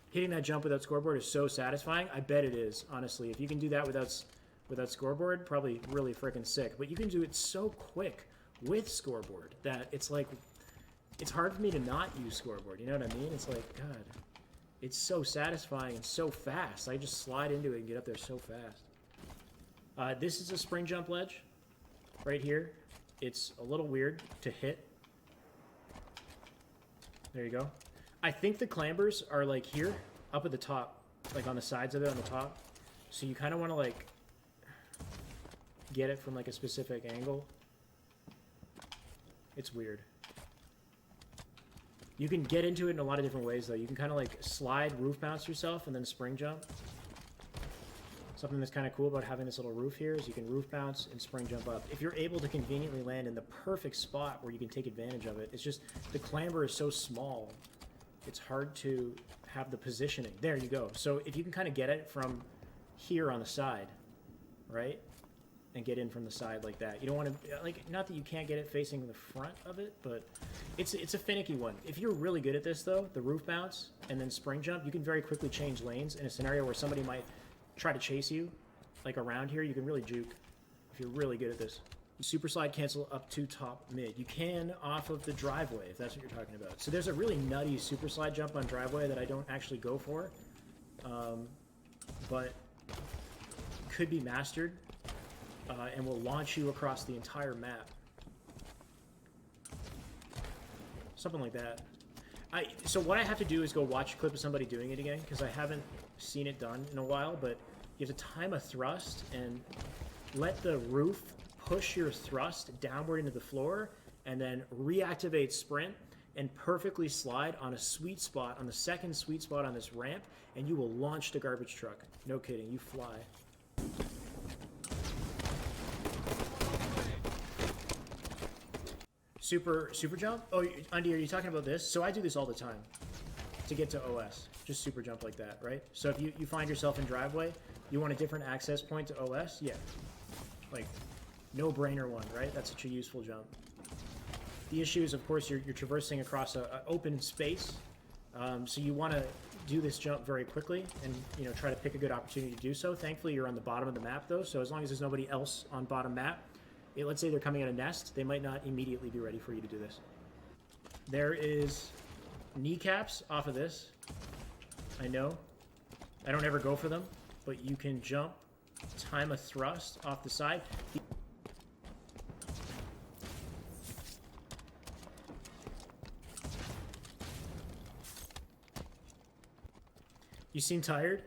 Hitting that jump without scoreboard is so satisfying. I bet it is, honestly. If you can do that without scoreboard, probably really freaking sick. But you can do it so quick with scoreboard that it's like, it's hard for me to not use scoreboard. You know what I mean? It's like, God, it's so satisfying and so fast. I just slide into it and get up there so fast. This is a spring jump ledge right here. It's a little weird to hit. There you go. I think the clambers are, like, here, up at the top, like on the sides of it on the top. So you kind of want to, like, get it from, like, a specific angle. It's weird. You can get into it in a lot of different ways, though. You can kind of, like, slide roof bounce yourself and then spring jump. Something that's kind of cool about having this little roof here is you can roof bounce and spring jump up. If you're able to conveniently land in the perfect spot where you can take advantage of it, it's just the clamber is so small, it's hard to have the positioning. There you go. So if you can kind of get it from here on the side, right, and get in from the side like that. You don't want to, like, not that you can't get it facing the front of it, but it's a finicky one. If you're really good at this, though, the roof bounce and then spring jump, you can very quickly change lanes in a scenario where somebody might try to chase you, like around here. You can really juke if you're really good at this. Super slide cancel up to top mid. You can off of the driveway, if that's what you're talking about. So there's a really nutty super slide jump on driveway that I don't actually go for, but could be mastered and will launch you across the entire map. Something like that. So what I have to do is go watch a clip of somebody doing it again, because I haven't seen it done in a while, but you have to time a thrust and let the roof push your thrust downward into the floor, and then reactivate sprint, and perfectly slide on a sweet spot, on the second sweet spot on this ramp, and you will launch the garbage truck. No kidding, you fly. Super jump? Oh, Undy, are you talking about this? So I do this all the time to get to OS. Just super jump like that, right? So if you find yourself in driveway, you want a different access point to OS? Yeah. Like, no-brainer one, right? That's such a useful jump. The issue is, of course, you're traversing across an open space, so you want to do this jump very quickly and, you know, try to pick a good opportunity to do so. Thankfully, you're on the bottom of the map, though, so as long as there's nobody else on bottom map, let's say they're coming at a nest, they might not immediately be ready for you to do this. There is kneecaps off of this. I know. I don't ever go for them, but you can jump, time a thrust off the side. You seem tired?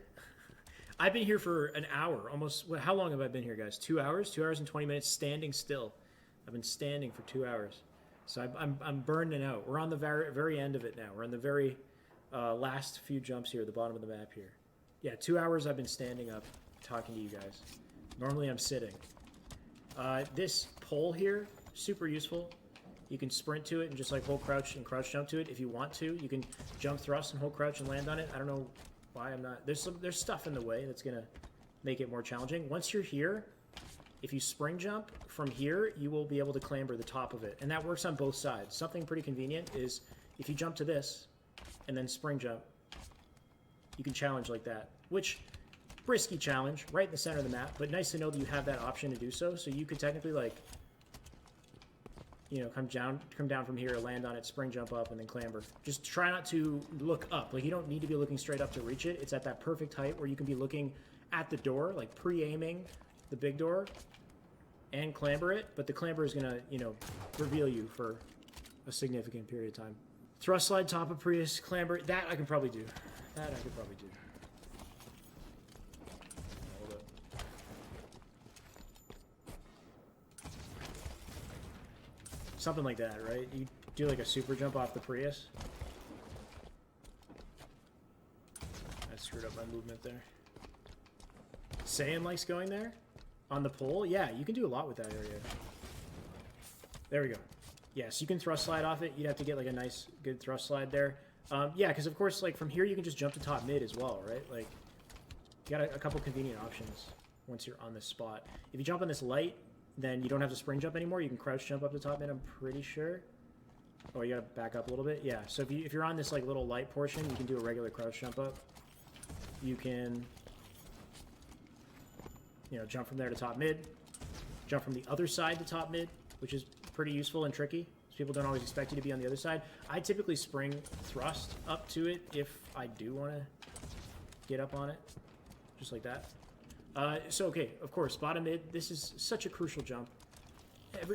I've been here for an hour, almost. How long have I been here, guys? 2 hours? 2 hours and 20 minutes standing still. I've been standing for 2 hours. So I'm burning out. We're on the very end of it now. We're on the very last few jumps here, the bottom of the map here. Yeah, 2 hours I've been standing up talking to you guys. Normally I'm sitting. This pole here, super useful. You can sprint to it and just like hold crouch and crouch jump to it if you want to. You can jump thrust and hold crouch and land on it. I don't know why I'm not. There's stuff in the way that's gonna make it more challenging. Once you're here, if you spring jump from here, you will be able to clamber the top of it, and that works on both sides. Something pretty convenient is if you jump to this and then spring jump, you can challenge like that, which risky challenge right in the center of the map, but nice to know that you have that option to do so. So you could technically, like, you know, come down from here, land on it, spring jump up, and then clamber. Just try not to look up. Like, you don't need to be looking straight up to reach it. It's at that perfect height where you can be looking at the door, like pre-aiming the big door, and clamber it. But the clamber is gonna, you know, reveal you for a significant period of time. Thrust slide, top of Prius, clamber. That I can probably do. That I could probably do. Hold up. Something like that, right? You do like a super jump off the Prius. I screwed up my movement there. Saiyan likes going there? On the pole? Yeah, you can do a lot with that area. There we go. Yes, you can thrust slide off it. You'd have to get like a nice, good thrust slide there. Yeah, because of course, like from here, you can just jump to top mid as well, right? Like, you got a couple convenient options once you're on this spot. If you jump on this light, then you don't have to spring jump anymore. You can crouch jump up to top mid, I'm pretty sure. Oh, you gotta back up a little bit? Yeah, so if you're on this like little light portion, you can do a regular crouch jump up. You can, you know, jump from there to top mid. Jump from the other side to top mid, which is pretty useful and tricky. People don't always expect you to be on the other side. I typically spring thrust up to it if I do want to get up on it. Just like that. So, okay, of course, bottom mid. This is such a crucial jump.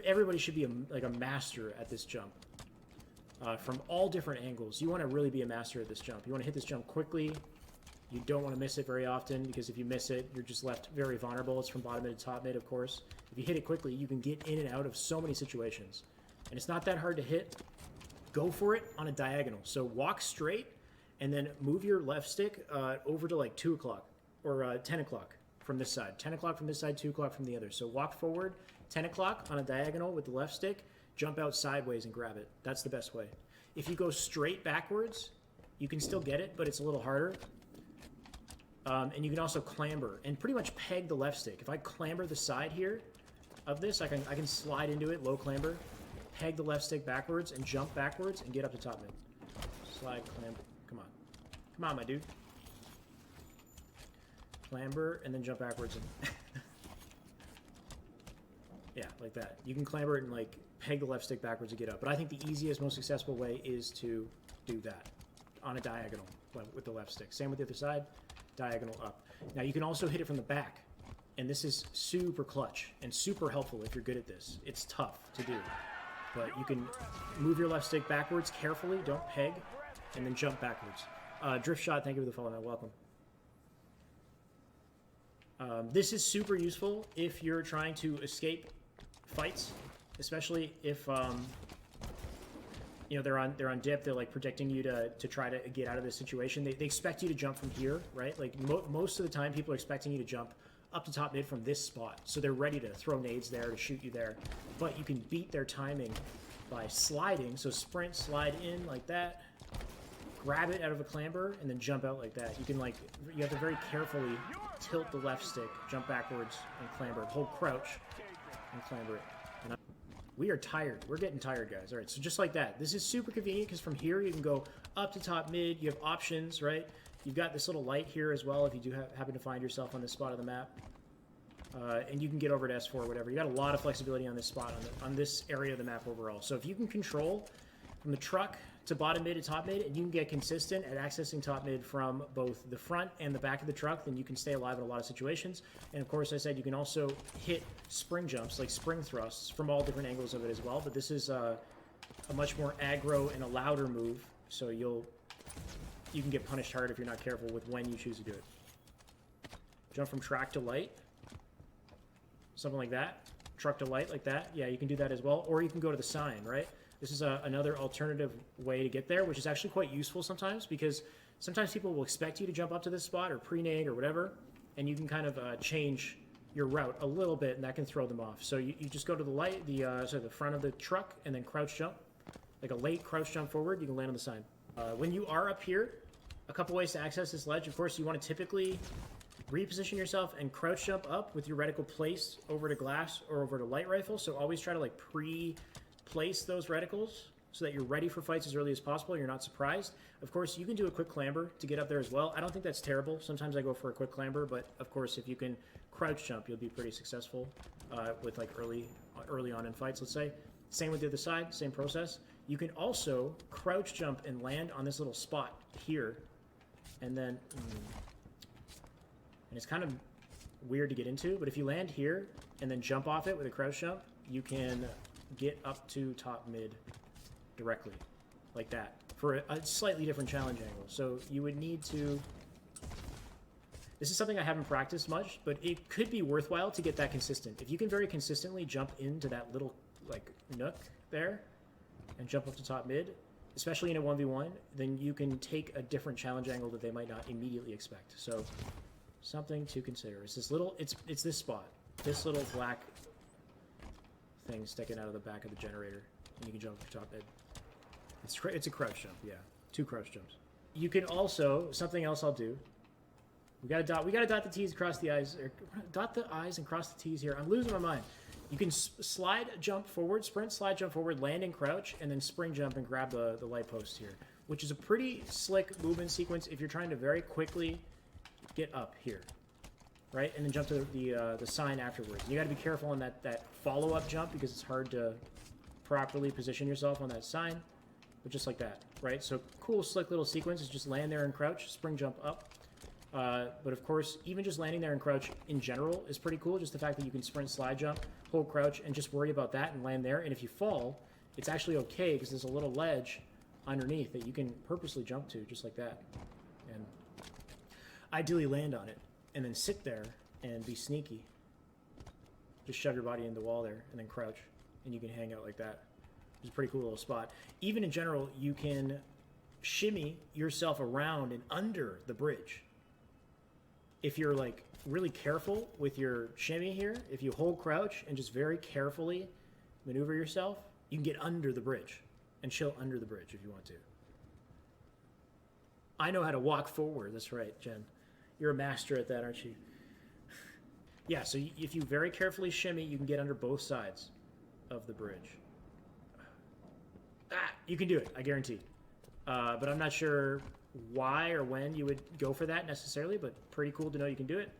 Everybody should be like a master at this jump. From all different angles. You want to really be a master at this jump. You want to hit this jump quickly. You don't want to miss it very often, because if you miss it, you're just left very vulnerable. It's from bottom mid to top mid, of course. If you hit it quickly, you can get in and out of so many situations. And it's not that hard to hit. Go for it on a diagonal. So walk straight, and then move your left stick over to like 2 o'clock or 10 o'clock from this side. 10 o'clock from this side, 2 o'clock from the other. So walk forward, 10 o'clock on a diagonal with the left stick, jump out sideways and grab it. That's the best way. If you go straight backwards, you can still get it, but it's a little harder. And you can also clamber and pretty much peg the left stick. If I clamber the side here of this, I can slide into it, low clamber, peg the left stick backwards and jump backwards and get up to top mid. Slide, clamber. Come on. Come on, my dude. Clamber and then jump backwards. And yeah, like that. You can clamber and like peg the left stick backwards to get up. But I think the easiest, most successful way is to do that on a diagonal with the left stick. Same with the other side. Diagonal up. Now you can also hit it from the back, and this is super clutch and super helpful if you're good at this. It's tough to do, but you can move your left stick backwards carefully, don't peg, and then jump backwards. Drift shot, thank you for the follow, man. Welcome. This is super useful if you're trying to escape fights, especially if you know, they're on dip. They're like predicting you to try to get out of this situation. They expect you to jump from here, right? Like most of the time, people are expecting you to jump up to top mid from this spot, so they're ready to throw nades there to shoot you there. But you can beat their timing by sliding. So sprint, slide in like that, grab it out of a clamber, and then jump out like that. You can you have to very carefully tilt the left stick, jump backwards, and clamber. Hold crouch and clamber it. And we are tired. We're getting tired, guys. All right, so just like that. This is super convenient because from here you can go up to top mid. You have options, right? You've got this little light here as well if you do happen to find yourself on this spot of the map. And you can get over to S4 or whatever. You got a lot of flexibility on this spot, on this area of the map overall. So if you can control from the truck to bottom mid to top mid, and you can get consistent at accessing top mid from both the front and the back of the truck, then you can stay alive in a lot of situations. And of course, I said you can also hit spring jumps, like spring thrusts, from all different angles of it as well. But this is a much more aggro and a louder move, so you can get punished hard if you're not careful with when you choose to do it. Jump from track to light. Something like that. Truck to light like that. Yeah, you can do that as well. Or you can go to the sign, right? This is another alternative way to get there, which is actually quite useful sometimes, because sometimes people will expect you to jump up to this spot or pre-nade or whatever, and you can kind of change your route a little bit, and that can throw them off. So you just go to the light, the front of the truck, and then crouch jump. Like a late crouch jump forward, you can land on the sign. When you are up here, a couple ways to access this ledge. Of course, you want to typically reposition yourself and crouch jump up with your reticle placed over to glass or over to light rifle. So always try to like pre-place those reticles so that you're ready for fights as early as possible. You're not surprised. Of course, you can do a quick clamber to get up there as well. I don't think that's terrible. Sometimes I go for a quick clamber, but of course, if you can crouch jump, you'll be pretty successful with like early on in fights, let's say. Same with the other side, same process. You can also crouch jump and land on this little spot here, and then and it's kind of weird to get into, but if you land here and then jump off it with a crouch jump, you can get up to top mid directly, like that, for a slightly different challenge angle. So you would need to... This is something I haven't practiced much, but it could be worthwhile to get that consistent. If you can very consistently jump into that little, like, nook there and jump up to top mid, especially in a 1v1, then you can take a different challenge angle that they might not immediately expect. So... something to consider. It's this little, it's this spot, this little black thing sticking out of the back of the generator, and you can jump to top mid. It's a crouch jump, yeah, 2 crouch jumps. You can also, something else I'll do. We gotta dot the T's, cross the I's, or dot the I's and cross the T's here. I'm losing my mind. You can slide jump forward, sprint, slide jump forward, land and crouch, and then spring jump and grab the light post here, which is a pretty slick movement sequence if you're trying to very quickly get up here, right? And then jump to the sign afterwards. You got to be careful on that follow-up jump because it's hard to properly position yourself on that sign, but just like that, right? So cool, slick little sequence is just land there and crouch, spring jump up. But of course, even just landing there and crouch in general is pretty cool. Just the fact that you can sprint, slide jump, hold crouch, and just worry about that and land there. And if you fall, it's actually okay because there's a little ledge underneath that you can purposely jump to, just like that. And ideally land on it, and then sit there and be sneaky. Just shove your body into the wall there, and then crouch, and you can hang out like that. It's a pretty cool little spot. Even in general, you can shimmy yourself around and under the bridge. If you're like really careful with your shimmy here, if you hold crouch and just very carefully maneuver yourself, you can get under the bridge and chill under the bridge if you want to. I know how to walk forward. That's right, Jen. You're a master at that, aren't you? Yeah, so if you very carefully shimmy, you can get under both sides of the bridge. You can do it, I guarantee. But I'm not sure why or when you would go for that necessarily, but pretty cool to know you can do it.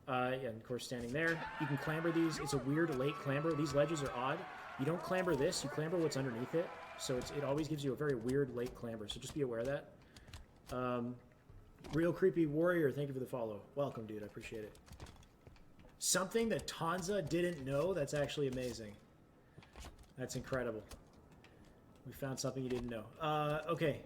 Yeah, and of course, standing there. You can clamber these. It's a weird late clamber. These ledges are odd. You don't clamber this, you clamber what's underneath it. So it always gives you a very weird late clamber, so just be aware of that. Real Creepy Warrior, thank you for the follow. Welcome, dude. I appreciate it. Something that Tanza didn't know? That's actually amazing. That's incredible. We found something you didn't know. Okay.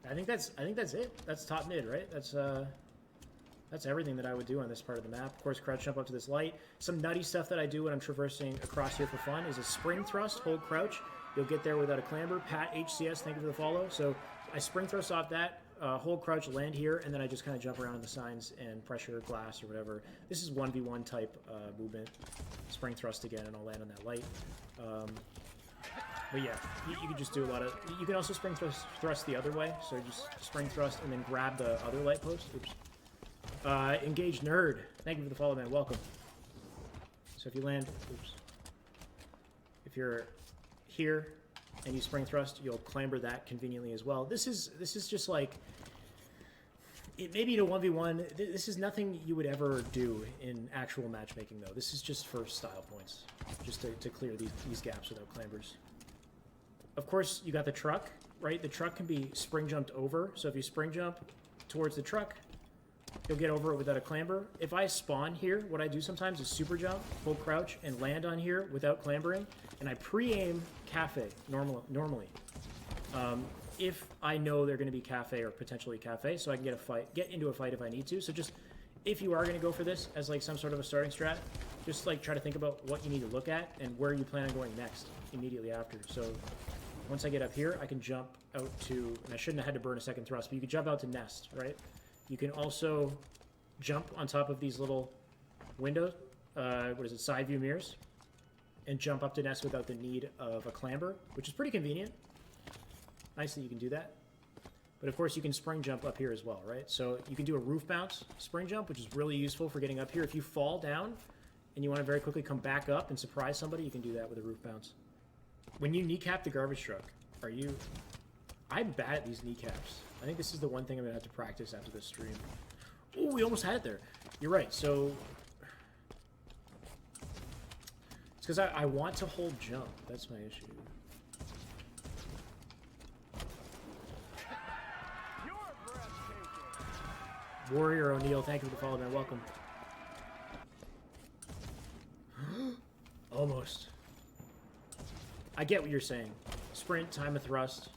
I think that's it. That's top mid, right? That's everything that I would do on this part of the map. Of course, crouch jump up to this light. Some nutty stuff that I do when I'm traversing across here for fun is a spring thrust, hold crouch, you'll get there without a clamber. Pat HCS, thank you for the follow. So I spring thrust off that, hold crouch, land here, and then I just kind of jump around the signs and pressure glass or whatever. This is 1v1 type movement. Spring thrust again, and I'll land on that light. But yeah, you can just do a lot of... You can also spring thrust the other way. So just spring thrust and then grab the other light post. Oops. Engaged Nerd. Thank you for the follow, man. Welcome. So if you land... Oops. If you're here and you spring thrust, you'll clamber that conveniently as well. This is just like... Maybe in a 1v1, this is nothing you would ever do in actual matchmaking, though. This is just for style points. Just to clear these gaps without clambers. Of course, you got the truck, right? The truck can be spring jumped over. So if you spring jump towards the truck, you'll get over it without a clamber. If I spawn here, what I do sometimes is super jump, hold crouch, and land on here without clambering. And I pre-aim cafe normally. If I know they're going to be cafe or potentially cafe, so I can get into a fight if I need to. So just, if you are going to go for this as like some sort of a starting strat, just like try to think about what you need to look at and where you plan on going next immediately after. So once I get up here, I can jump out to, and I shouldn't have had to burn a second thrust, but you can jump out to nest, right? You can also jump on top of these little windows, side view mirrors, and jump up to nest without the need of a clamber, which is pretty convenient. Nice that you can do that. But of course you can spring jump up here as well, right? So you can do a roof bounce spring jump, which is really useful for getting up here. If you fall down and you want to very quickly come back up and surprise somebody, you can do that with a roof bounce. When you kneecap the garbage truck, I'm bad at these kneecaps. I think this is the one thing I'm going to have to practice after this stream. Oh, we almost had it there. You're right, so... It's because I want to hold jump. That's my issue. Warrior O'Neill, thank you for the follow, man. Welcome. Almost. I get what you're saying. Sprint, time of thrust,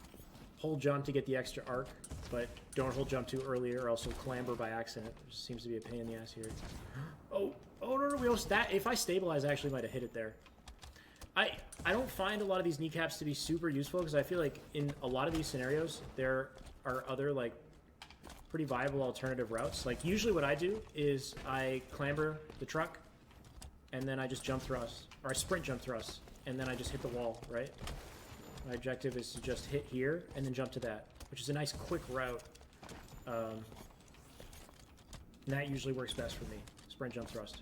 hold jump to get the extra arc, but don't hold jump too early or else you'll clamber by accident. There seems to be a pain in the ass here. Oh no, we almost, if I stabilize, I actually might have hit it there. I don't find a lot of these kneecaps to be super useful because I feel like in a lot of these scenarios, there are other, like, pretty viable alternative routes. Like, usually what I do is I clamber the truck, and then I just jump thrust, or I sprint jump thrust, and then I just hit the wall, right? My objective is to just hit here, and then jump to that, which is a nice quick route. And that usually works best for me. Sprint jump thrust.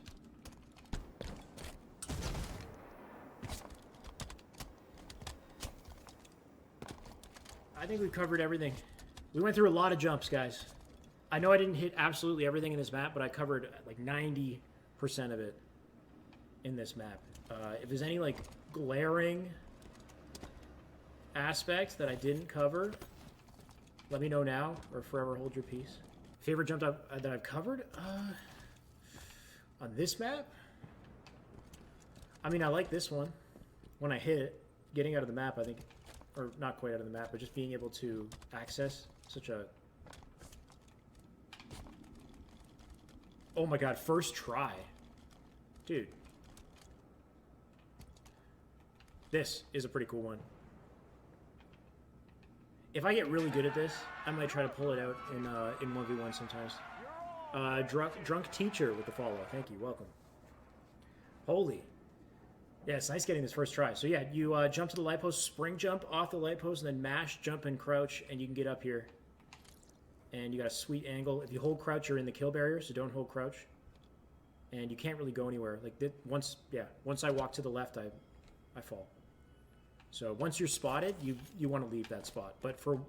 I think we've covered everything. We went through a lot of jumps, guys. I know I didn't hit absolutely everything in this map, but I covered like 90% of it in this map. If there's any like glaring aspects that I didn't cover, let me know now or forever hold your peace. Favorite jump that I've covered? On this map? I mean, I like this one. When I hit it, getting out of the map, I think, or not quite out of the map, but just being able to access such a... Oh my god, first try. Dude. This is a pretty cool one. If I get really good at this, I might try to pull it out in 1v1 sometimes. Drunk Teacher with the follow. Thank you, welcome. Holy. Yeah, it's nice getting this first try. So yeah, you jump to the light post, spring jump off the light post, and then mash, jump, and crouch, and you can get up here. And you got a sweet angle. If you hold crouch, you're in the kill barrier, so don't hold crouch. And you can't really go anywhere. Like once I walk to the left, I fall. So once you're spotted, you want to leave that spot. But for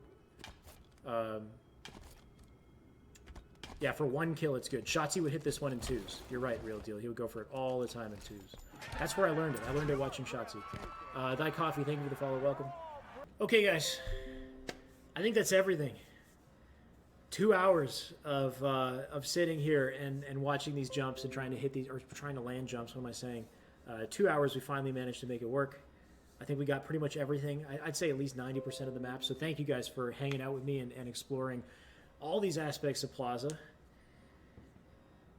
for one kill, it's good. Shotzi would hit this one in twos. You're right, real deal. He would go for it all the time in twos. That's where I learned it. I learned it watching Shotzi. Thy Coffee, thank you for the follow. Welcome. Okay, guys. I think that's everything. 2 hours of sitting here and watching these jumps and trying to hit these, or trying to land jumps. What am I saying? 2 hours, we finally managed to make it work. I think we got pretty much everything. I'd say at least 90% of the map. So thank you guys for hanging out with me and exploring all these aspects of Plaza.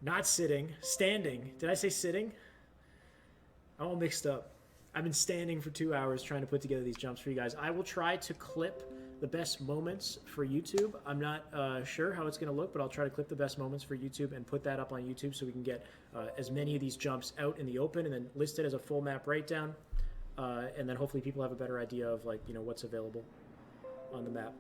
Not sitting, standing. Did I say sitting? I'm all mixed up. I've been standing for 2 hours trying to put together these jumps for you guys. I will try to clip the best moments for YouTube. I'm not sure how it's going to look, but I'll try to clip the best moments for YouTube and put that up on YouTube so we can get as many of these jumps out in the open and then list it as a full map breakdown. And then hopefully people have a better idea of, like, you know, what's available on the map.